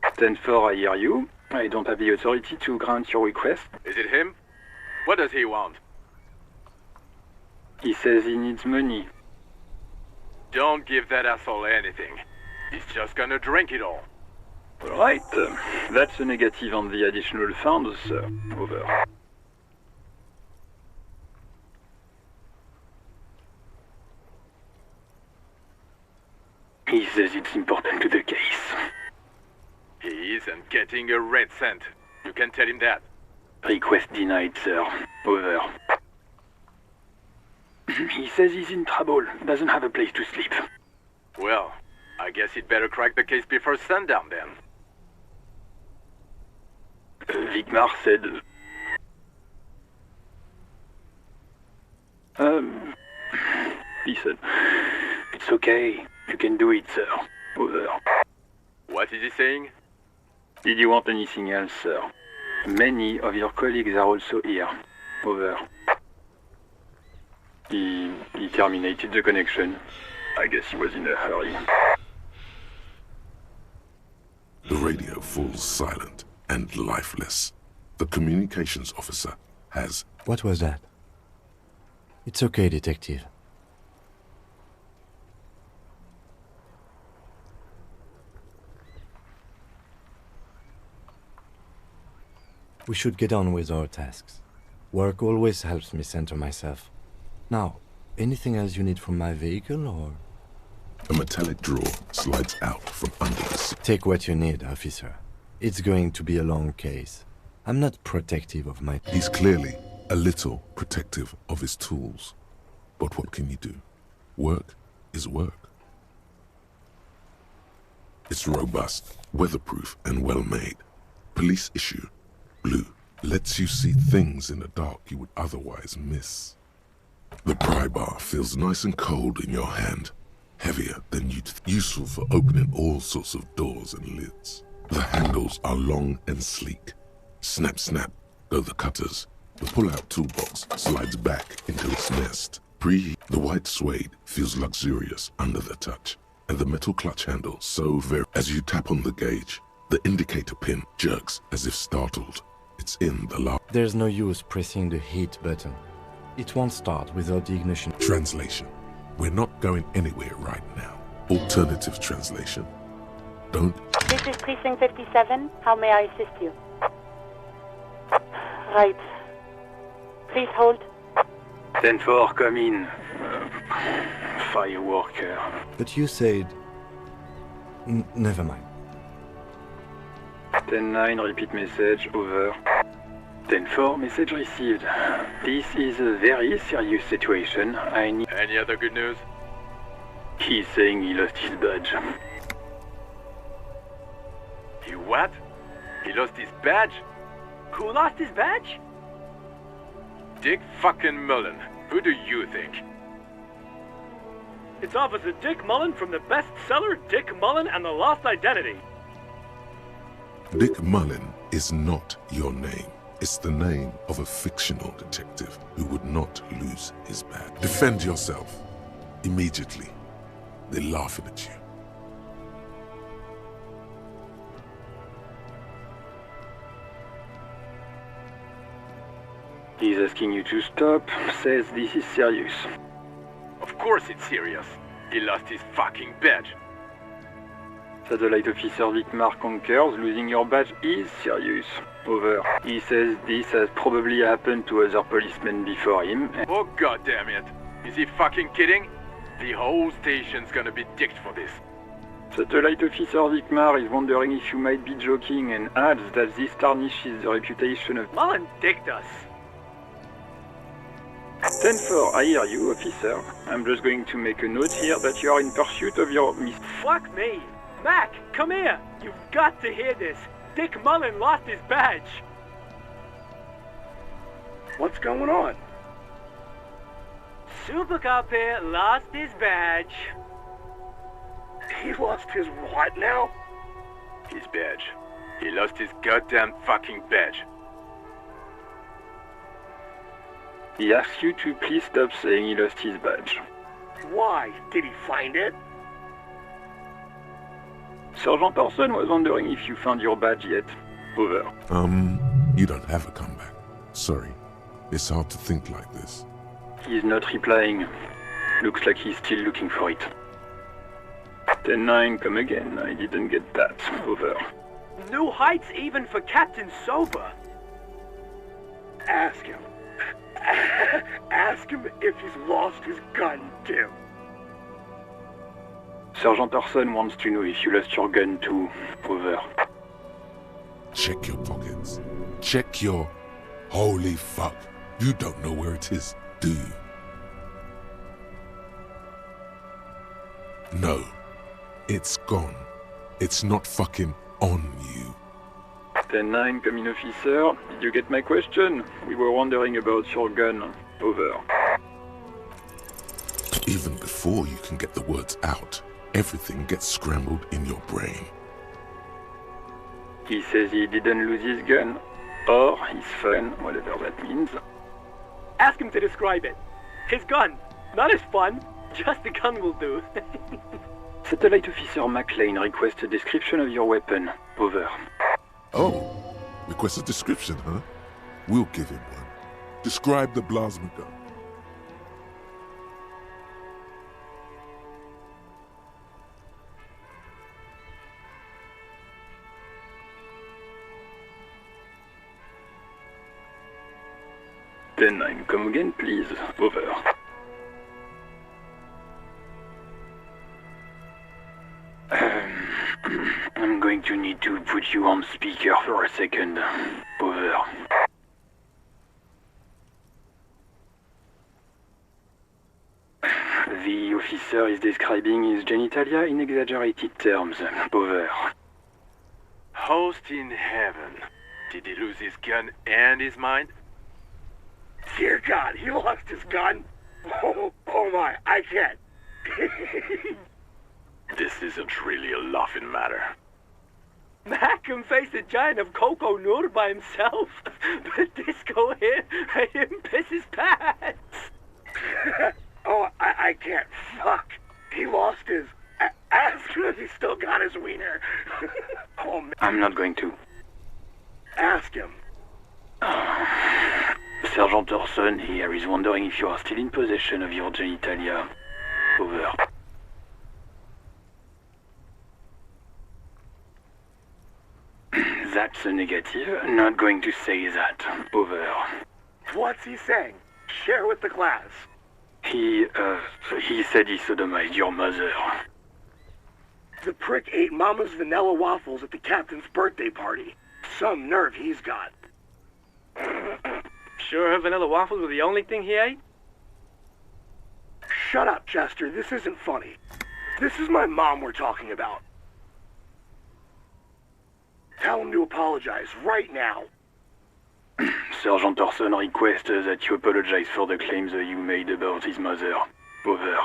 10-4, I hear you. I don't have the authority to grant your request. Is it him? What does he want? He says he needs money. Don't give that asshole anything. He's just gonna drink it all. Right. That's a negative on the additional funds, sir. Over. He says it's important to the case. He isn't getting a red cent. You can tell him that. Request denied, sir. Over. He says he's in trouble. Doesn't have a place to sleep. Well, I guess he'd better crack the case before sundown then. Vigmar said... He said, it's okay. You can do it, sir. Over. What is he saying? Did you want anything else, sir? Many of your colleagues are also here. Over. He terminated the connection. I guess he was in a hurry. The radio falls silent and lifeless. The communications officer has... What was that? It's okay, detective. We should get on with our tasks. Work always helps me center myself. Now, anything else you need from my vehicle, or...? A metallic drawer slides out from under the seat. Take what you need, officer. It's going to be a long case. I'm not protective of my... He's clearly a little protective of his tools. But what can you do? Work is work. It's robust, weatherproof, and well-made. Police issue. Blue lets you see things in the dark you would otherwise miss. The pry bar feels nice and cold in your hand, heavier than you'd useful for opening all sorts of doors and lids. The handles are long and sleek. Snap, snap, go the cutters. The pull-out toolbox slides back into its nest. The white suede feels luxurious under the touch, and the metal clutch handle so very... As you tap on the gauge, the indicator pin jerks as if startled. It's in the lock. There's no use pressing the heat button. It won't start without the ignition. Translation. We're not going anywhere right now. Alternative translation. Don't... This is Precinct 57. How may I assist you? Right. Please hold. 10-4, come in. Fireworker. But you said... never mind. 10-9, repeat message, over. 10-4, message received. This is a very serious situation. I need... Any other good news? He's saying he lost his badge. He what? He lost his badge? Who lost his badge? Dick fucking Mullen. Who do you think? It's Officer Dick Mullen from the bestseller Dick Mullen and the Lost Identity. Dick Mullen is not your name. It's the name of a fictional detective who would not lose his badge. Defend yourself. Immediately. They're laughing at you. He's asking you to stop, says this is serious. Of course it's serious. He lost his fucking badge. Satellite Officer Vicmar concurs, losing your badge is serious. Over. He says this has probably happened to other policemen before him. Oh god damn it. Is he fucking kidding? The whole station's gonna be dicked for this. Satellite Officer Vicmar is wondering if you might be joking and adds that this tarnishes the reputation of... Mullen dicked us. 10-4, I hear you, officer. I'm just going to make a note here that you are in pursuit of your miss... Fuck me. Mac, come here. You've got to hear this. Dick Mullen lost his badge. What's going on? Super Cop here lost his badge. He lost his what now? His badge. He lost his goddamn fucking badge. He asks you to please stop saying he lost his badge. Why? Did he find it? Sergeant Orson was wondering if you found your badge yet. Over. You don't have a comeback. Sorry. It's hard to think like this. He's not replying. Looks like he's still looking for it. 10-9, come again. I didn't get that. Over. New heights even for Captain Sober. Ask him. Ask him if he's lost his gun, too. Sergeant Orson wants to know if you lost your gun too. Over. Check your pockets. Check your... Holy fuck. You don't know where it is, do you? No. It's gone. It's not fucking on you. 10-9, come in, officer. Did you get my question? We were wondering about your gun. Over. Even before you can get the words out, everything gets scrambled in your brain. He says he didn't lose his gun. Or his fun, whatever that means. Ask him to describe it. His gun. Not his fun. Just the gun will do. Satellite Officer McLean requests a description of your weapon. Over. Oh, request a description, huh? We'll give him one. Describe the plasma gun. Then I'm come again, please. Over. I'm going to need to put you on speaker for a second. Over. The officer is describing his genitalia in exaggerated terms. Over. Host in heaven. Did he lose his gun and his mind? Dear God, he lost his gun? Oh my, I can't. This isn't really a laughing matter. Mac can face a giant of Coco Nur by himself, but Disco here made him piss his pants. Oh, I can't. Fuck. He lost his... Ask him if he's still got his wiener. Oh, man. I'm not going to. Ask him. Sergeant Orson here is wondering if you are still in possession of your genitalia. Over. That's a negative. Not going to say that. Over. What's he saying? Share with the class. He said he sodomized your mother. The prick ate Mama's vanilla waffles at the captain's birthday party. Some nerve he's got. Sure her vanilla waffles were the only thing he ate? Shut up, Chester. This isn't funny. This is my mom we're talking about. Tell him to apologize right now. Sergeant Orson requests that you apologize for the claims you made about his mother. Over.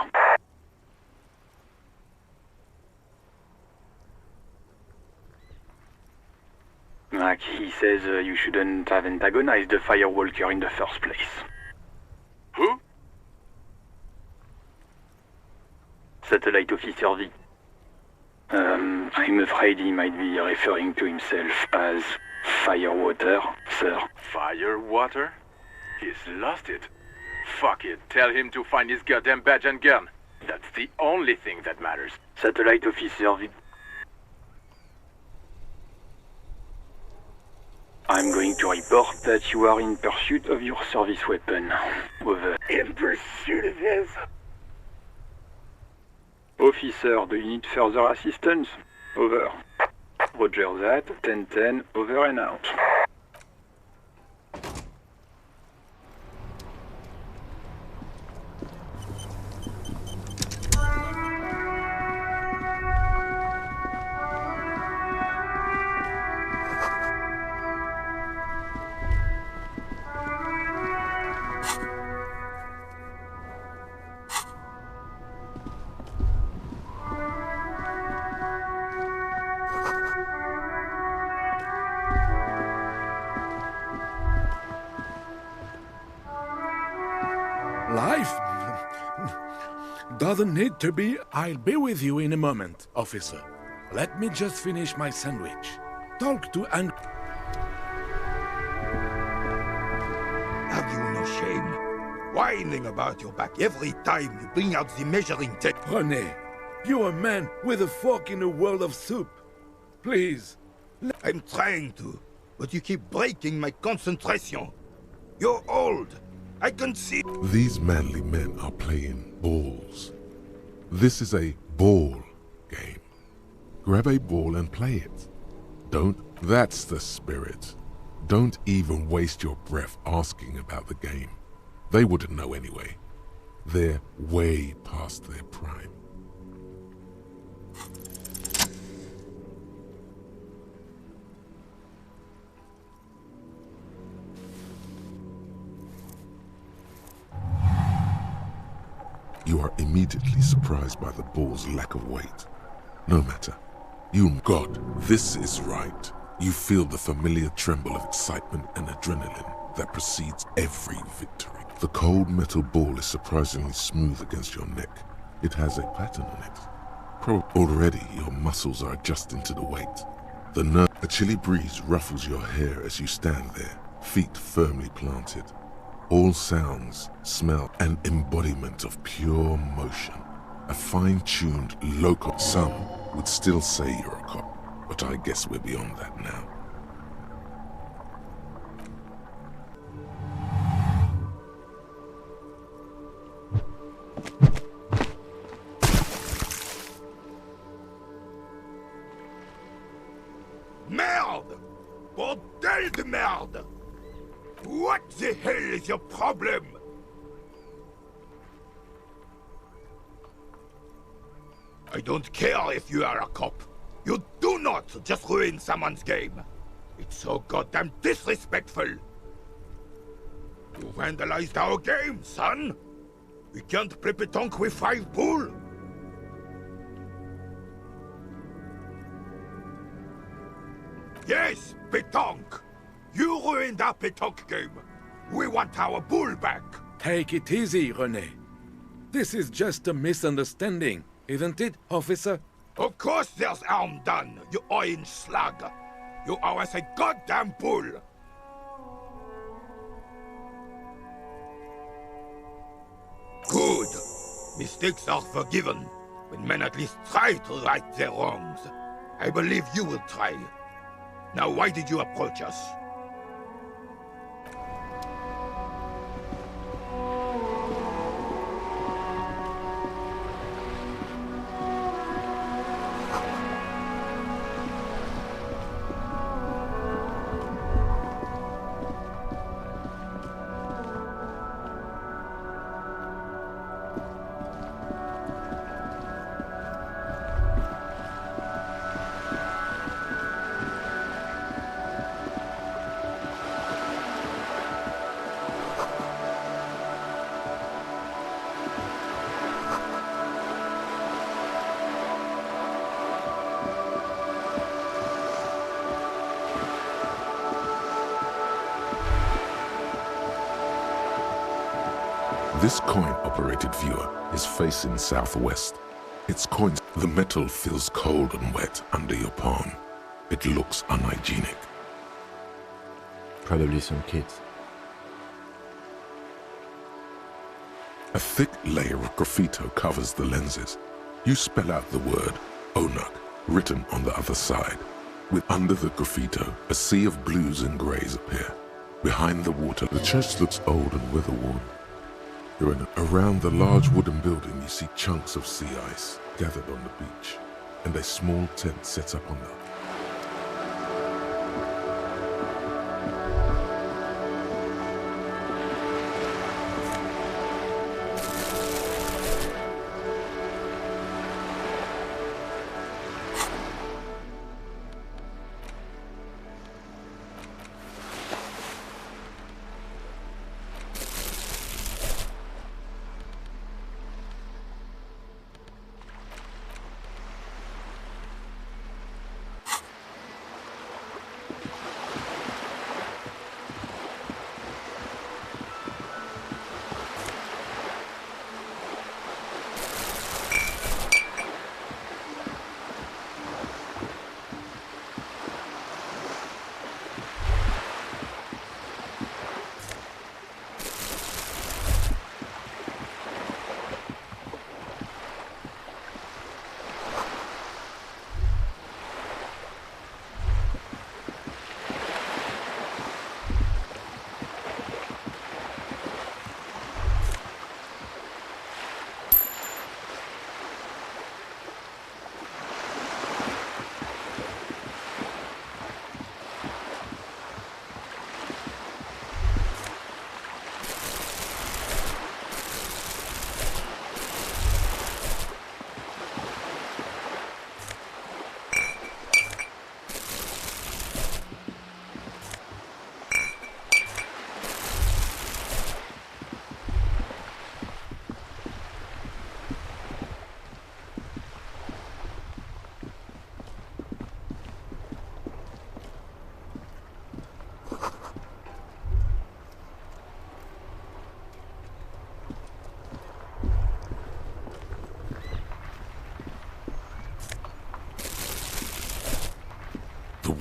Mac, he says you shouldn't have antagonized the Firewalker in the first place. Who? Satellite Officer V. I'm afraid he might be referring to himself as Firewater, sir. Firewater? He's lost it. Fuck it. Tell him to find his goddamn badge and gun. That's the only thing that matters. Satellite Officer V. I'm going to report that you are in pursuit of your service weapon. Over. In pursuit of his. Officer, do you need further assistance? Over. Roger that. 10-10, over and out. Life doesn't need to be. I'll be with you in a moment, officer. Let me just finish my sandwich. Talk to and. Have you no shame? Whining about your back every time you bring out the measuring tape. René, you're a man with a fork in a world of soup. Please. I'm trying to, but you keep breaking my concentration. You're old. I can see. These manly men are playing balls. This is a ball game. Grab a ball and play it. Don't. That's the spirit. Don't even waste your breath asking about the game. They wouldn't know anyway. They're way past their prime. You are immediately surprised by the ball's lack of weight. No matter. God, this is right. You feel the familiar tremble of excitement and adrenaline that precedes every victory. The cold metal ball is surprisingly smooth against your neck. It has a pattern on it. Already your muscles are adjusting to the weight. A chilly breeze ruffles your hair as you stand there, feet firmly planted. All sounds, smell, an embodiment of pure motion. A fine-tuned local. Some would still say you're a cop, but I guess we're beyond that now. Merde! Bordel de merde! What the hell is your problem? I don't care if you are a cop. You do not just ruin someone's game. It's so goddamn disrespectful. You vandalized our game, son. We can't play pétanque with 5 pool. Yes, pétanque. You ruined our pétanque game. We want our bull back. Take it easy, René. This is just a misunderstanding, isn't it, officer? Of course there's harm done, you orange slug. You owe us a goddamn bull. Good. Mistakes are forgiven when men at least try to right their wrongs. I believe you will try. Now why did you approach us? This coin-operated viewer is facing southwest. Its coins, the metal feels cold and wet under your palm. It looks unhygienic. Probably some kids. A thick layer of graffito covers the lenses. You spell out the word Onuk, written on the other side. With under the graffito, a sea of blues and greys appear. Behind the water, the church looks old and weather-worn. Around the large wooden building, you see chunks of sea ice gathered on the beach, and a small tent set up on the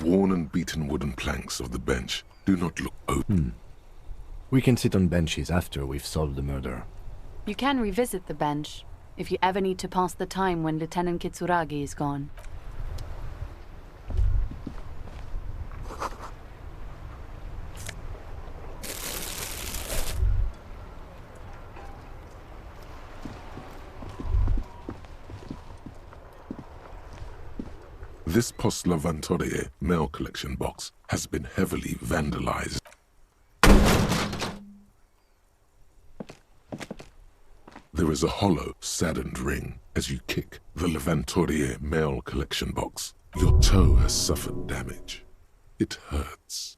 worn and beaten wooden planks of the bench do not look open. We can sit on benches after we've solved the murder. You can revisit the bench if you ever need to pass the time when Lieutenant Kitsuragi is gone. This Post-Lavantorie mail collection box has been heavily vandalized. There is a hollow, saddened ring as you kick the Lavantorie mail collection box. Your toe has suffered damage. It hurts.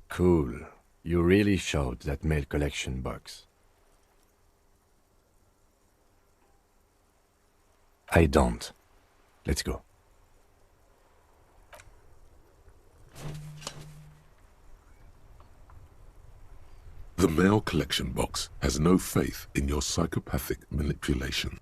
Cool. You really showed that mail collection box. I don't. Let's go. The mail collection box has no faith in your psychopathic manipulation.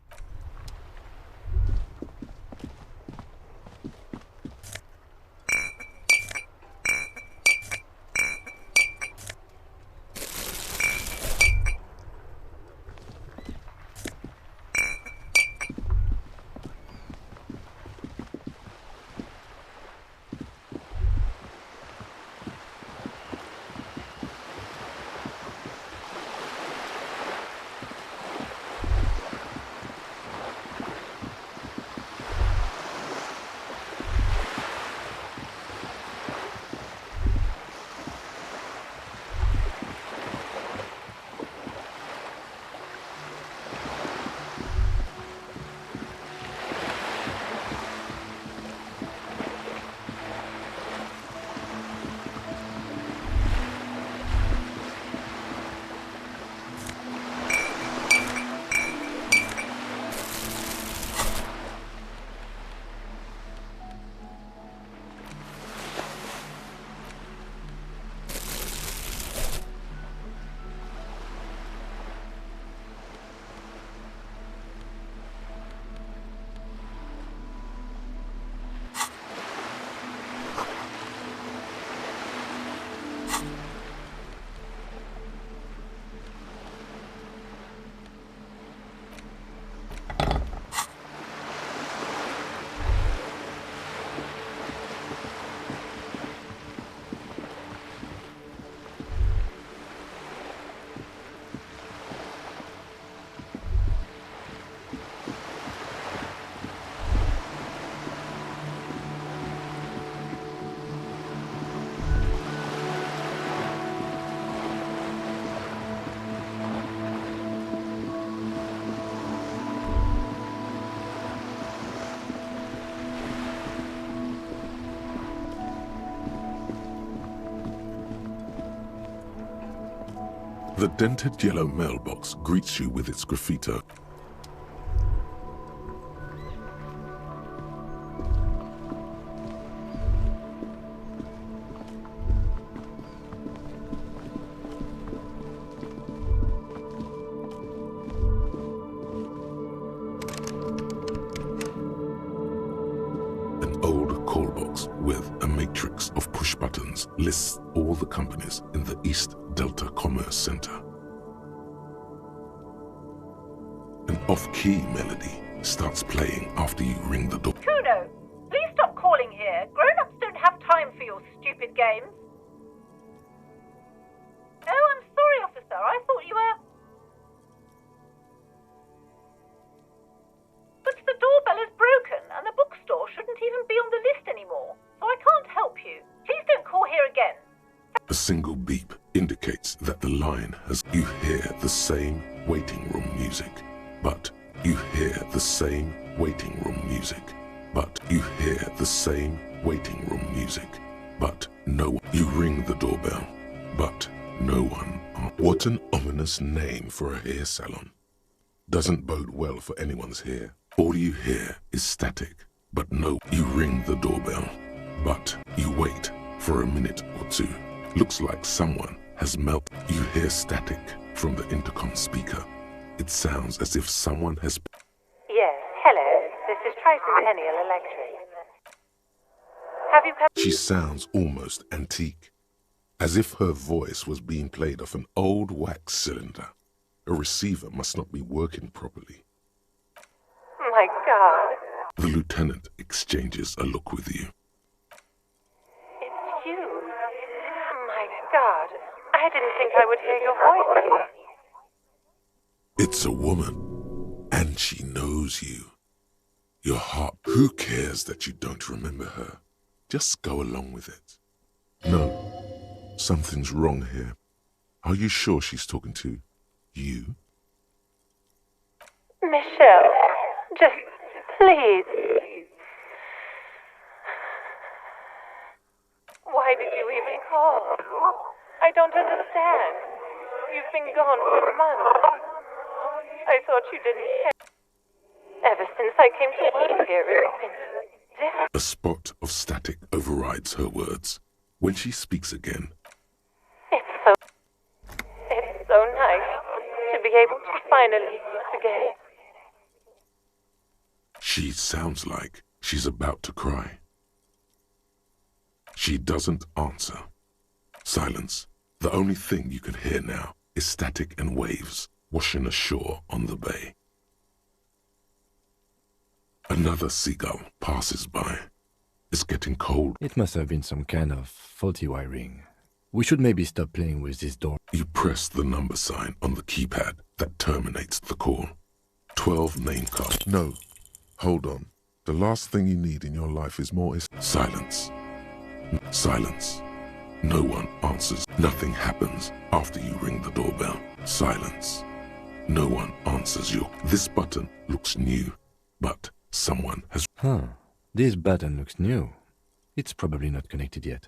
The dented yellow mailbox greets you with its graffito. An old call box with a matrix of push buttons lists all the companies in the East Delta Commerce Center. An off-key melody starts playing after you ring the door. Kuno, please stop calling here. Grown-ups don't have time for your stupid games. Oh, I'm sorry, officer. I thought you were... But the doorbell is broken, and the bookstore shouldn't even be on the list anymore, so I can't help you. Please don't call here again. A single beep indicates that the line has... You hear the same waiting room music, but you hear the same waiting room music, but you hear the same waiting room music, but no one... You ring the doorbell, but no one... What an ominous name for a hair salon. Doesn't bode well for anyone's hair. All you hear is static, but no... You ring the doorbell, but you wait for a minute or two. Looks like someone has melted. You hear static from the intercom speaker. It sounds as if someone has... Yes, hello. This is Triton Peniel Electric. Have you come... She sounds almost antique, as if her voice was being played off an old wax cylinder. A receiver must not be working properly. My God. The lieutenant exchanges a look with you. It's you. My God. I didn't think I would hear your voice. It's a woman, and she knows you. Your heart... Who cares that you don't remember her? Just go along with it. No, something's wrong here. Are you sure she's talking to you? Michelle, just please. Why did you even call? I don't understand. You've been gone for months. I thought you didn't care. Ever since I came to work here, it's been different. A spot of static overrides her words. When she speaks again, It's so nice to be able to finally meet again. she sounds like she's about to cry. She doesn't answer. Silence. The only thing you can hear now is static and waves washing ashore on the bay. Another seagull passes by. It's getting cold. It must have been some kind of faulty wiring. We should maybe stop playing with this door. You press the number sign on the keypad that terminates the call. 12 name cards. No, hold on. The last thing you need in your life is more silence. Silence. No one answers. Nothing happens after you ring the doorbell. Silence. No one answers you. This button looks new, but someone has... This button looks new. It's probably not connected yet.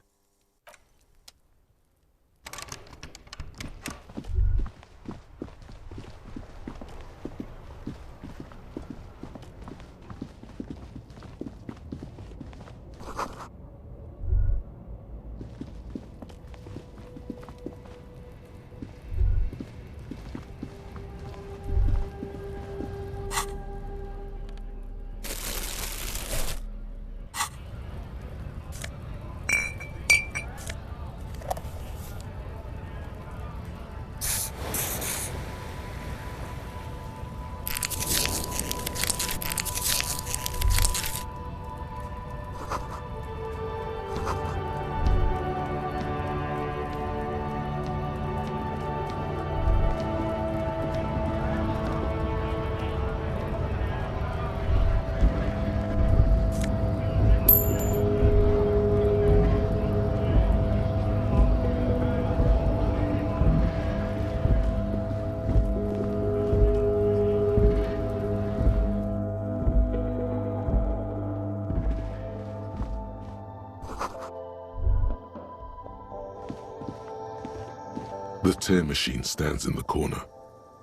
The tear machine stands in the corner.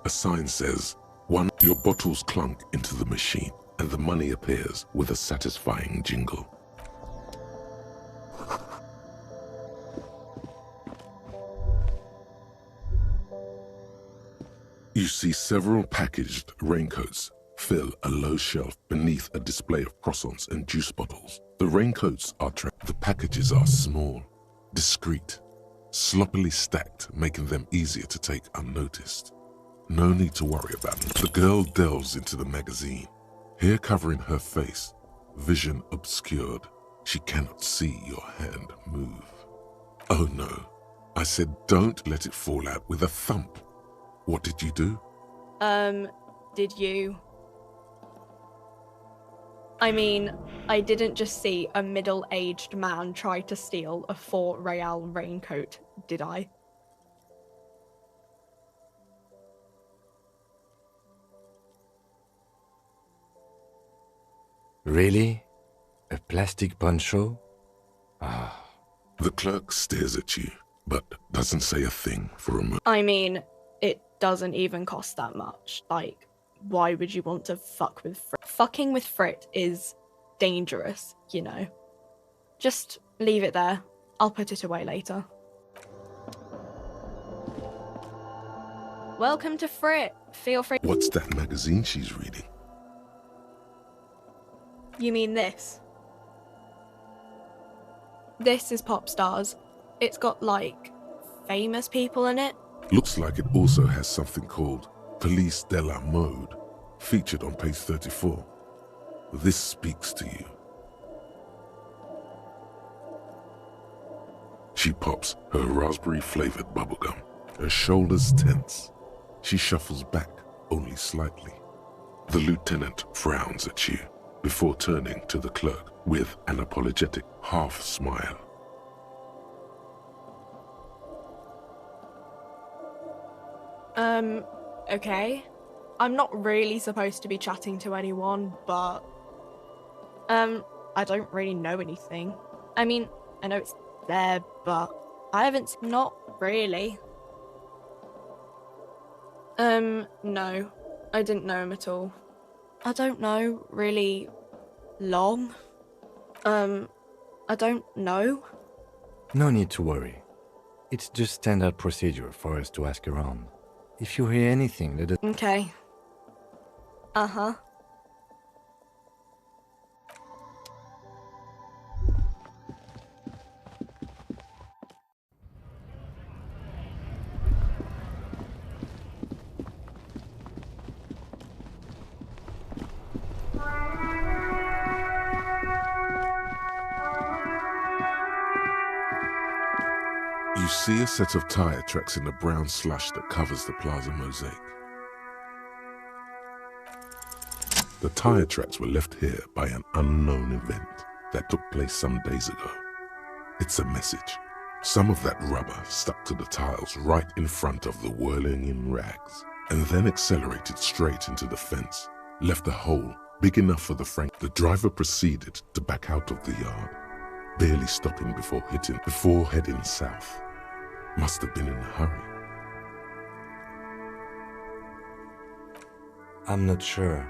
A sign says, "1." Your bottles clunk into the machine, and the money appears with a satisfying jingle. You see several packaged raincoats fill a low shelf beneath a display of croissants and juice bottles. The raincoats are the packages are small, discreet, sloppily stacked, making them easier to take unnoticed. No need to worry about them. The girl delves into the magazine. Hair covering her face, vision obscured. She cannot see your hand move. Oh no, I said don't let it fall out with a thump. What did you do? Did you? I mean, I didn't just see a middle-aged man try to steal a 4 real raincoat, did I? Really? A plastic poncho? Ah. The clerk stares at you, but doesn't say a thing for a moment. I mean, it doesn't even cost that much. Like, why would you want to fuck with Frit? Fucking with Frit is dangerous, you know. Just leave it there. I'll put it away later. Welcome to Frit. Feel free. What's that magazine she's reading? You mean this? This is Pop Stars. It's got, like, famous people in it. Looks like it also has something called Police de la Mode, featured on page 34. This speaks to you. She pops her raspberry-flavored bubblegum. Her shoulders tense. She shuffles back, only slightly. The lieutenant frowns at you before turning to the clerk with an apologetic half-smile. Okay. I'm not really supposed to be chatting to anyone, but... I don't really know anything. I mean, I know it's there, but I haven't... Not really. No. I didn't know him at all. I don't know, really... long? I don't know. No need to worry. It's just standard procedure for us to ask around. If you hear anything that... Okay. Uh-huh. You see a set of tire tracks in the brown slush that covers the plaza mosaic. The tire tracks were left here by an unknown event that took place some days ago. It's a message. Some of that rubber stuck to the tiles right in front of the whirling in rags, and then accelerated straight into the fence, left a hole big enough for the Frank. The driver proceeded to back out of the yard, barely stopping before heading south. Must have been in a hurry. I'm not sure.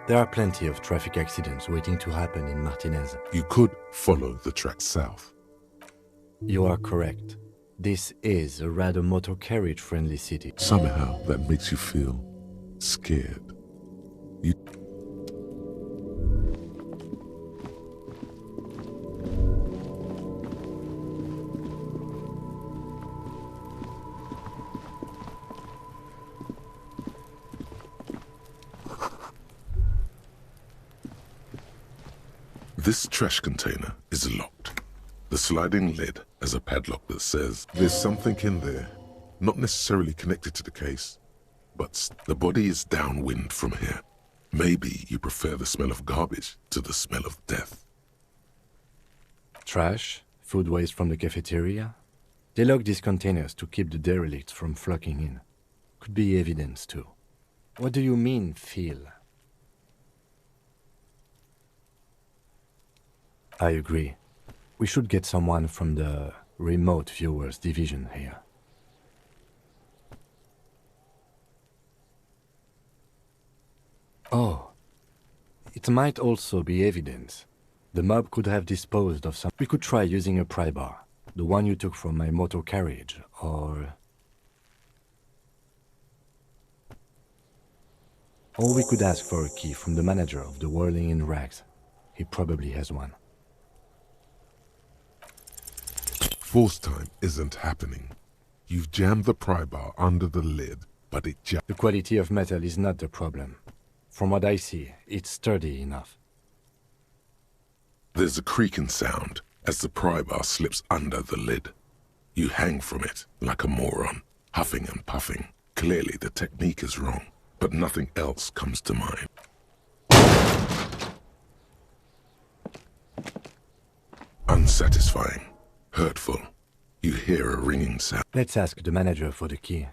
There are plenty of traffic accidents waiting to happen in Martinez. You could follow the track south. You are correct. This is a rather motor carriage-friendly city. Somehow that makes you feel scared. This trash container is locked. The sliding lid has a padlock that says there's something in there, not necessarily connected to the case, but the body is downwind from here. Maybe you prefer the smell of garbage to the smell of death. Trash? Food waste from the cafeteria? They lock these containers to keep the derelicts from flocking in. Could be evidence too. What do you mean, feel? I agree. We should get someone from the remote viewers division here. Oh. It might also be evidence. The mob could have disposed of some... We could try using a pry bar. The one you took from my motor carriage, or we could ask for a key from the manager of the Whirling in Rags. He probably has one. Force time isn't happening. You've jammed the pry bar under the lid, but it The quality of metal is not the problem. From what I see, it's sturdy enough. There's a creaking sound as the pry bar slips under the lid. You hang from it like a moron, huffing and puffing. Clearly the technique is wrong, but nothing else comes to mind. Unsatisfying. Hurtful. You hear a ringing sound. Let's ask the manager for the key.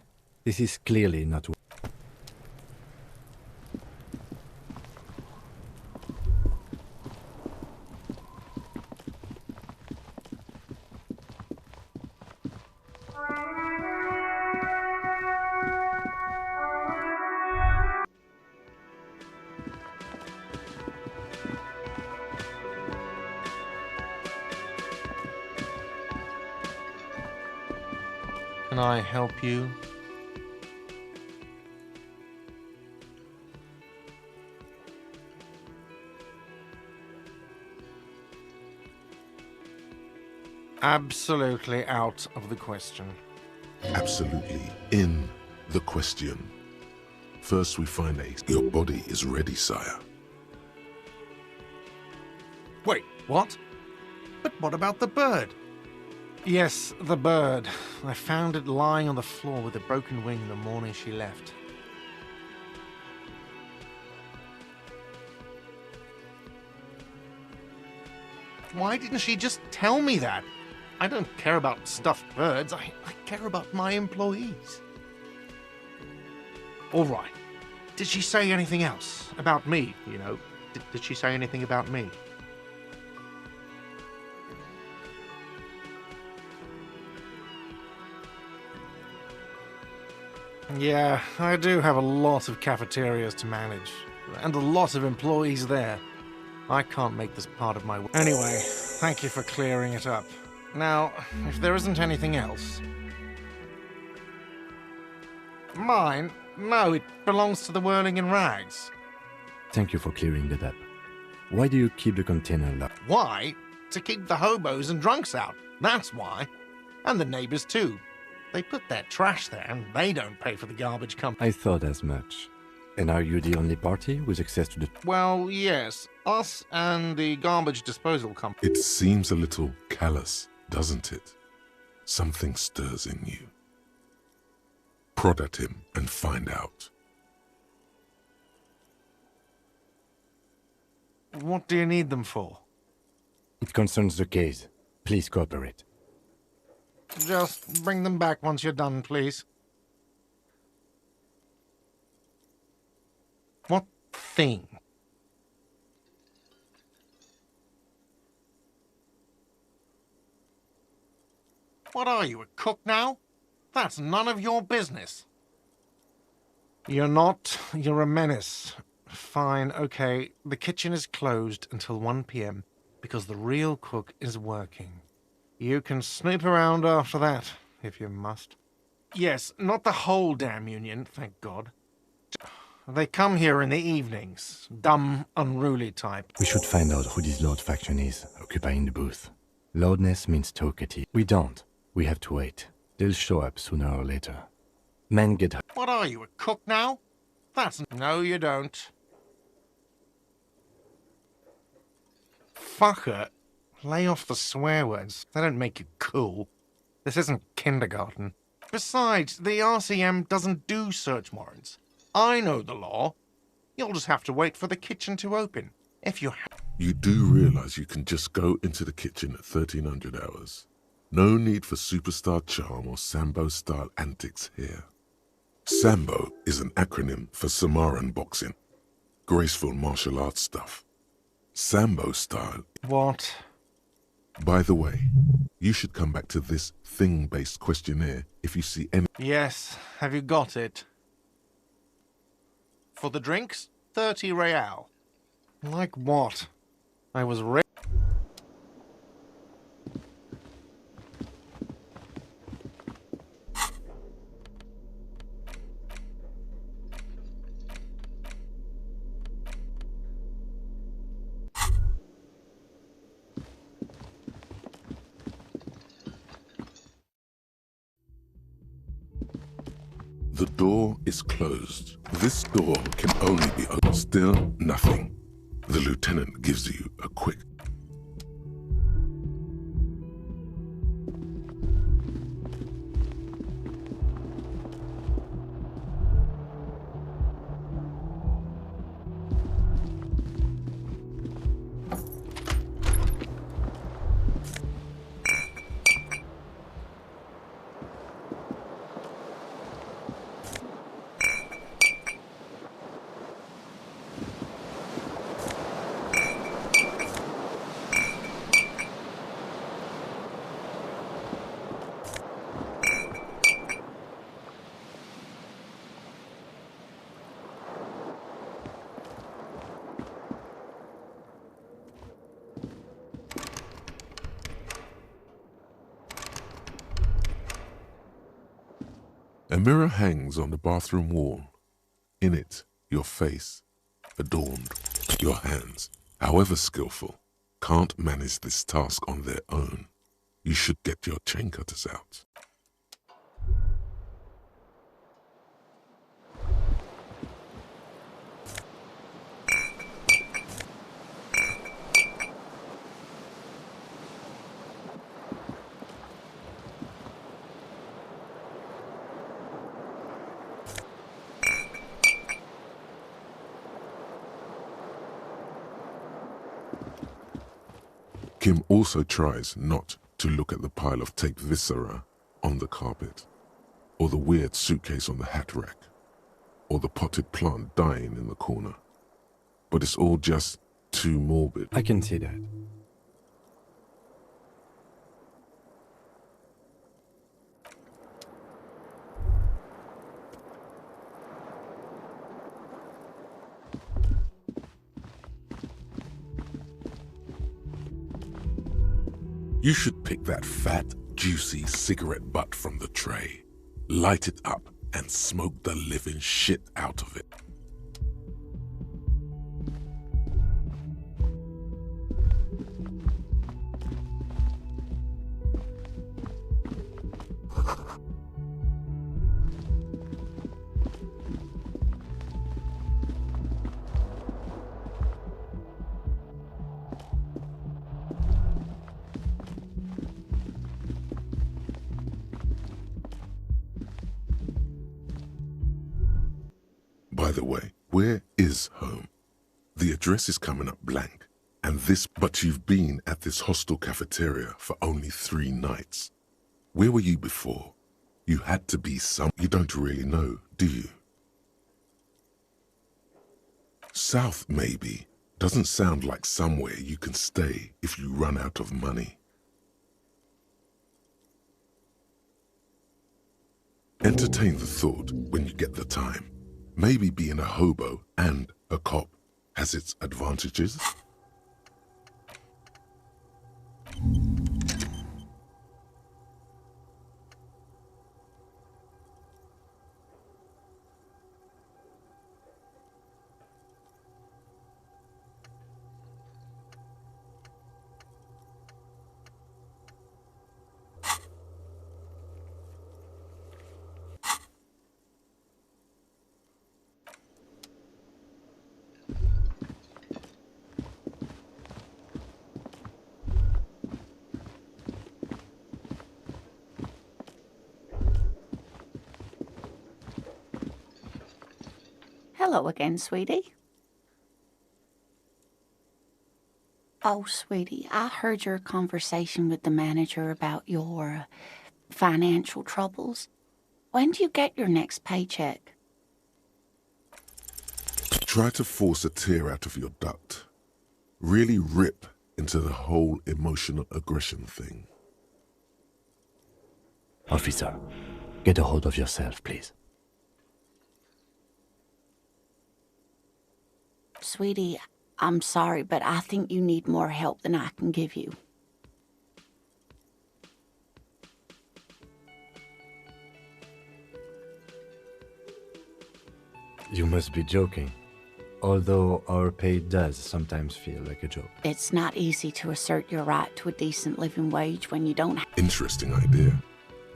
This is clearly not... Can I help you? Absolutely out of the question. Absolutely in the question. First we find out your body is ready, sire. Wait, what? But what about the bird? Yes, the bird. I found it lying on the floor with a broken wing the morning she left. Why didn't she just tell me that? I don't care about stuffed birds. I care about my employees. All right. Did she say anything else about me, you know? Did she say anything about me? Yeah, I do have a lot of cafeterias to manage, and a lot of employees there. I can't make this part of my work. Anyway, thank you for clearing it up. Now, if there isn't anything else... Mine? No, it belongs to the Whirling in Rags. Thank you for clearing that up. Why do you keep the container locked? Why? To keep the hobos and drunks out. That's why. And the neighbors too. They put their trash there, and they don't pay for the garbage company. I thought as much. And are you the only party with access to the... Well, yes. Us and the garbage disposal company. It seems a little callous, doesn't it? Something stirs in you. Prod at him and find out. What do you need them for? It concerns the case. Please cooperate. Just bring them back once you're done, please. What thing? What are you, a cook now? That's none of your business. You're not. You're a menace. Fine, okay. The kitchen is closed until 1 p.m. because the real cook is working. You can snoop around after that, if you must. Yes, not the whole damn union, thank God. They come here in the evenings. Dumb, unruly type. We should find out who this Lord faction is, occupying the booth. Loudness means talkative. We don't. We have to wait. They'll show up sooner or later. Men get... What are you, a cook now? That's... No, you don't. Fucker. Lay off the swear words. They don't make you cool. This isn't kindergarten. Besides, the RCM doesn't do search warrants. I know the law. You'll just have to wait for the kitchen to open. If you You do realize you can just go into the kitchen at 1300 hours. No need for superstar charm or Sambo-style antics here. Sambo is an acronym for Samoan boxing. Graceful martial arts stuff. Sambo style... What? By the way, you should come back to this thing-based questionnaire if you see any... Yes, have you got it? For the drinks, 30 real. Like what? I was The door is closed. This door can only be opened. Still nothing. The lieutenant gives you a quick. A mirror hangs on the bathroom wall. In it, your face, adorned. Your hands, however skillful, can't manage this task on their own. You should get your chain cutters out. Kim also tries not to look at the pile of taped viscera on the carpet, or the weird suitcase on the hat rack, or the potted plant dying in the corner. But it's all just too morbid. I can see that. You should pick that fat, juicy cigarette butt from the tray, light it up, and smoke the living shit out of it. By the way, where is home? The address is coming up blank, but you've been at this hostel cafeteria for only 3 nights. Where were you before? You had to be you don't really know, do you? South, maybe. Doesn't sound like somewhere you can stay if you run out of money. Entertain the thought when you get the time. Maybe being a hobo and a cop has its advantages. Hello again, sweetie. Oh, sweetie, I heard your conversation with the manager about your financial troubles. When do you get your next paycheck? Try to force a tear out of your duct. Really rip into the whole emotional aggression thing. Officer, get a hold of yourself, please. Sweetie, I'm sorry, but I think you need more help than I can give you. You must be joking. Although our pay does sometimes feel like a joke. It's not easy to assert your right to a decent living wage when you don't have... Interesting idea.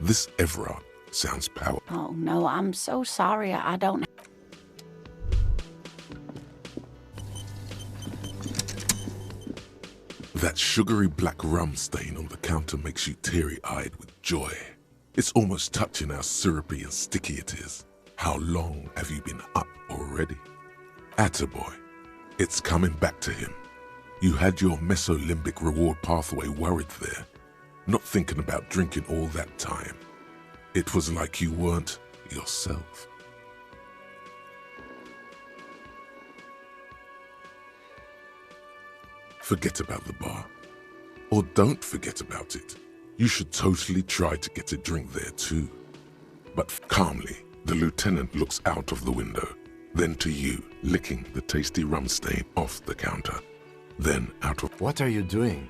This Everard sounds powerful. Oh, no, I'm so sorry. I don't... That sugary black rum stain on the counter makes you teary-eyed with joy. It's almost touching how syrupy and sticky it is. How long have you been up already? Attaboy. It's coming back to him. You had your mesolimbic reward pathway worried there, not thinking about drinking all that time. It was like you weren't yourself. Forget about the bar. Or don't forget about it. You should totally try to get a drink there too. But calmly, the lieutenant looks out of the window, then to you, licking the tasty rum stain off the counter. Then out of... What are you doing?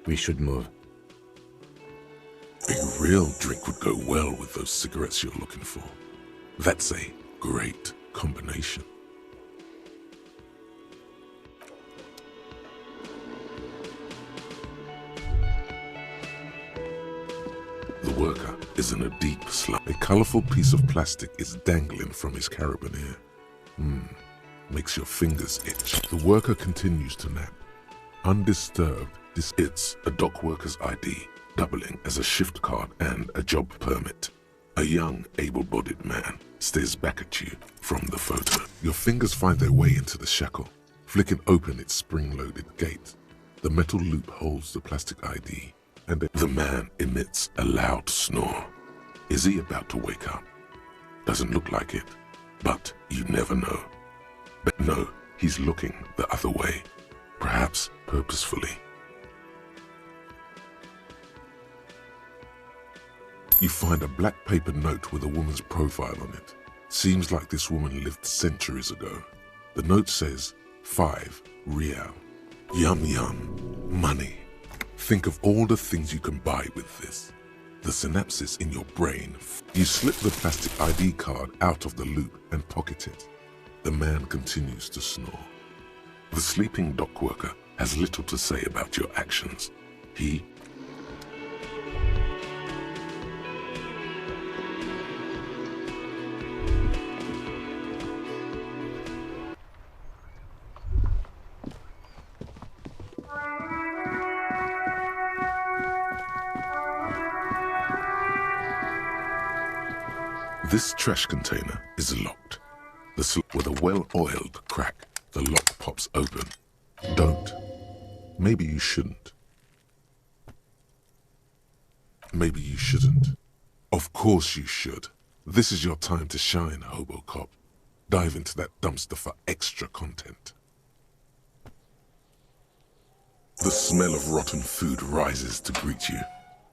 We should move. A real drink would go well with those cigarettes you're looking for. That's a great combination. The worker is in a deep slump. A colorful piece of plastic is dangling from his carabiner. Makes your fingers itch. The worker continues to nap. Undisturbed, it's a dock worker's ID, doubling as a shift card and a job permit. A young, able-bodied man stares back at you from the photo. Your fingers find their way into the shackle, flicking open its spring-loaded gate. The metal loop holds the plastic ID, and the man emits a loud snore. Is he about to wake up? Doesn't look like it, but you never know. But no, he's looking the other way, perhaps purposefully. You find a black paper note with a woman's profile on it. Seems like this woman lived centuries ago. The note says, 5 real. Yum yum, money. Think of all the things you can buy with this. The synapses in your brain. You slip the plastic ID card out of the loop and pocket it. The man continues to snore. The sleeping dock worker has little to say about your actions. He This trash container is locked. With a well-oiled crack, the lock pops open. Don't. Maybe you shouldn't. Maybe you shouldn't. Of course you should. This is your time to shine, Hobo Cop. Dive into that dumpster for extra content. The smell of rotten food rises to greet you.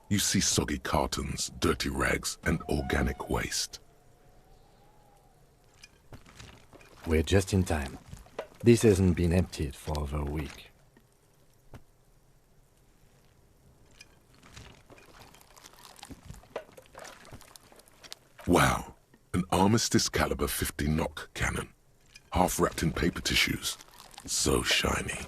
You see soggy cartons, dirty rags, and organic waste. We're just in time. This hasn't been emptied for over a week. Wow, an Armistice caliber 50 knock cannon, half wrapped in paper tissues. So shiny.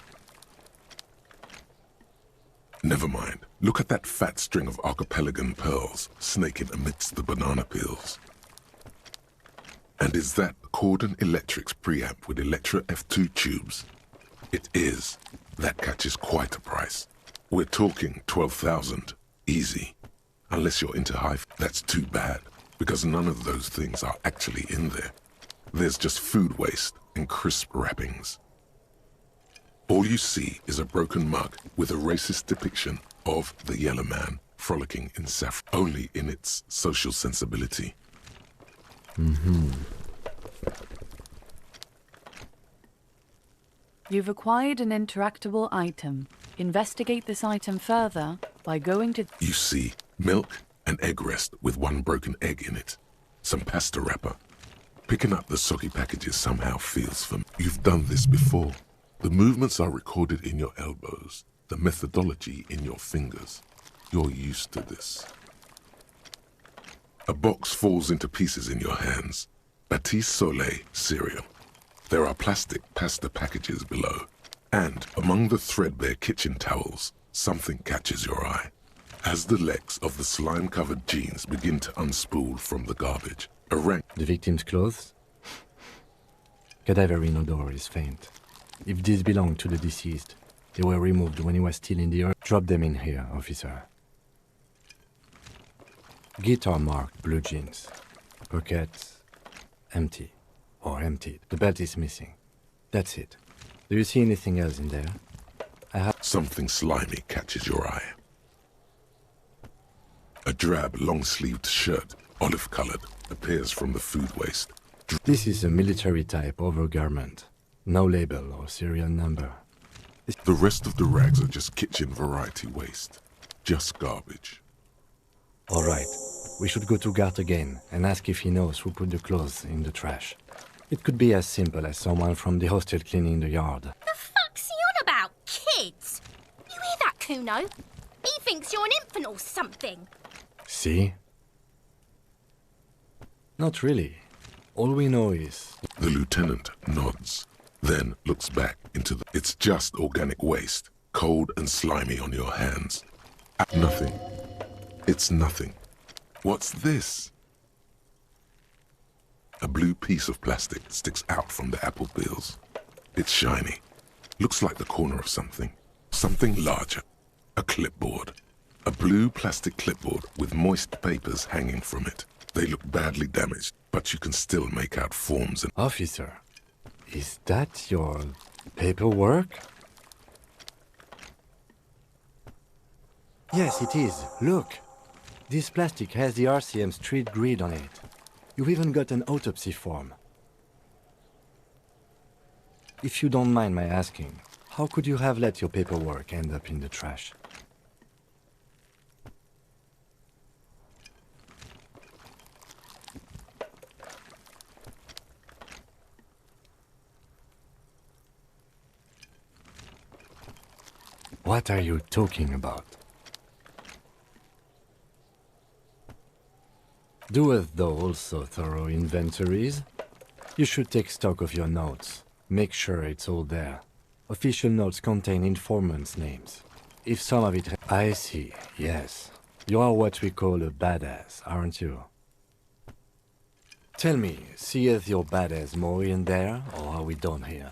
Never mind. Look at that fat string of archipelagon pearls snaking amidst the banana peels. And is that Cordon Electric's preamp with Electra F2 tubes? It is. That catches quite a price. We're talking 12,000. Easy. Unless you're into that's too bad, because none of those things are actually in there. There's just food waste and crisp wrappings. All you see is a broken mug with a racist depiction of the yellow man frolicking in saffron, only in its social sensibility. You've acquired an interactable item. Investigate this item further by going to... You see milk and egg rest with one broken egg in it. Some pasta wrapper. Picking up the soggy packages somehow feels familiar. You've done this before. The movements are recorded in your elbows, the methodology in your fingers. You're used to this. A box falls into pieces in your hands. Batiste Soleil cereal. There are plastic pasta packages below. And among the threadbare kitchen towels, something catches your eye. As the legs of the slime-covered jeans begin to unspool from the garbage, a rank... The victim's clothes? Cadaver inodor is faint. If these belong to the deceased, they were removed when he was still in the earth. Drop them in here, officer. Guitar-marked blue jeans. Pockets empty. Or emptied. The belt is missing. That's it. Do you see anything else in there? I have... Something slimy catches your eye. A drab, long-sleeved shirt, olive-colored, appears from the food waste. This is a military-type overgarment. No label or serial number. The rest of the rags are just kitchen variety waste. Just garbage. All right. We should go to Gart again and ask if he knows who put the clothes in the trash. It could be as simple as someone from the hostel cleaning the yard. The fuck's he on about, kids? You hear that, Kuno? He thinks you're an infant or something. See? Not really. All we know is... The lieutenant nods, then looks back into the... It's just organic waste, cold and slimy on your hands. Nothing. It's nothing. What's this? A blue piece of plastic sticks out from the apple peels. It's shiny. Looks like the corner of something. Something larger. A clipboard. A blue plastic clipboard with moist papers hanging from it. They look badly damaged, but you can still make out forms and... Officer, is that your paperwork? Yes, it is. Look. This plastic has the RCM street grid on it. You've even got an autopsy form. If you don't mind my asking, how could you have let your paperwork end up in the trash? What are you talking about? Doeth thou also thorough inventories? You should take stock of your notes. Make sure it's all there. Official notes contain informants' names. If some of it... I see, yes. You are what we call a badass, aren't you? Tell me, seeth your badass more in there, or are we done here?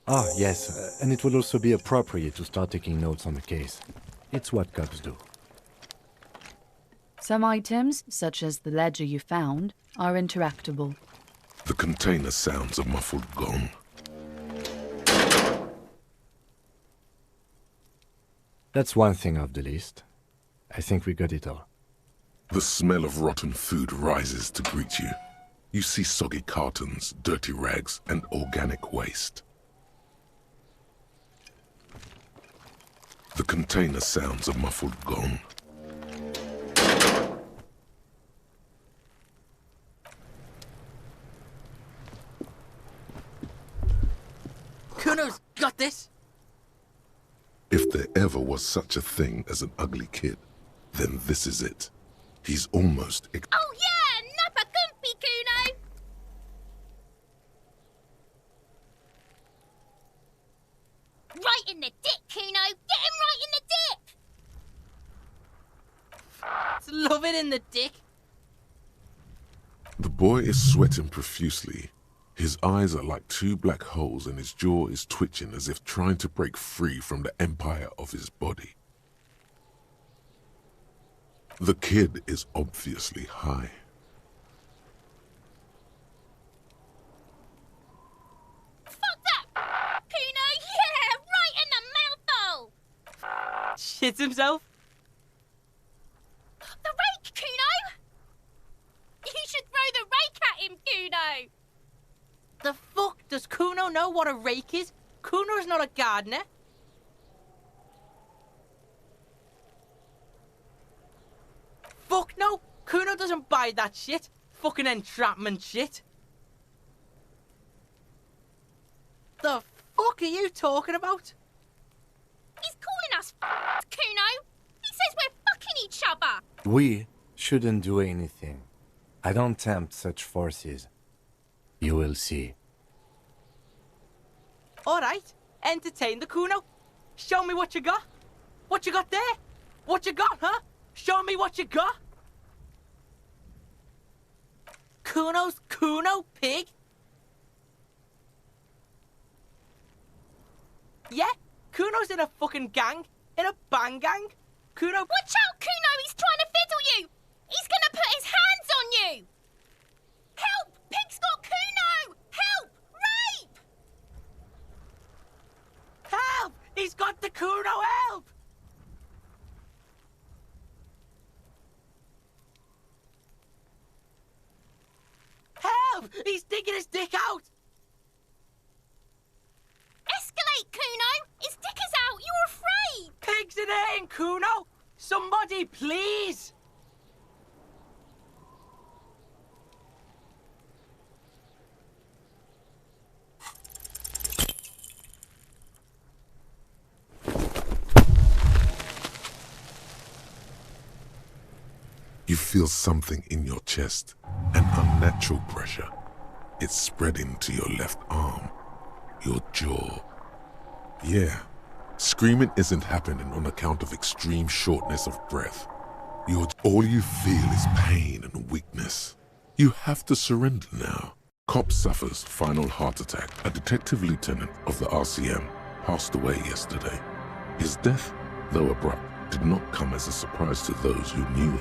Ah, yes, and it would also be appropriate to start taking notes on the case. It's what cops do. Some items, such as the ledger you found, are interactable. The container sounds a muffled gong. That's one thing off the list. I think we got it all. The smell of rotten food rises to greet you. You see soggy cartons, dirty rags, and organic waste. The container sounds a muffled gong. Kuno's got this! If there ever was such a thing as an ugly kid, then this is it. He's almost... Oh yeah! Nappa Gumpy, Kuno! Right in the dick, Kuno! Get him right in the dick! It's love it in the dick. The boy is sweating profusely. His eyes are like two black holes and his jaw is twitching as if trying to break free from the empire of his body. The kid is obviously high. Fuck that! Kuno, yeah! Right in the mouthhole! Shits himself? The rake, Kuno! You should throw the rake at him, Kuno! The fuck? Does Kuno know what a rake is? Kuno's not a gardener. Fuck no! Kuno doesn't buy that shit. Fucking entrapment shit. The fuck are you talking about? He's calling us Kuno. He says we're fucking each other. We shouldn't do anything. I don't tempt such forces. You will see. Alright, entertain the Kuno. Show me what you got. What you got there? What you got, huh? Show me what you got. Kuno's Kuno, pig? Yeah, Kuno's in a fucking gang. In a bang gang. Kuno... Watch out, Kuno! He's trying to fiddle you! He's gonna put his hands on you! Help! Pig's got Kuno! Help! Rape! Help! He's got the Kuno, help! Help! He's digging his dick out! Escalate, Kuno! His dick is out! You're afraid! Pig's in here, Kuno! Somebody, please! You feel something in your chest, an unnatural pressure. It's spreading to your left arm, your jaw. Yeah, screaming isn't happening on account of extreme shortness of breath. All you feel is pain and weakness. You have to surrender now. Cop suffers final heart attack. A detective lieutenant of the RCM passed away yesterday. His death, though abrupt, did not come as a surprise to those who knew him.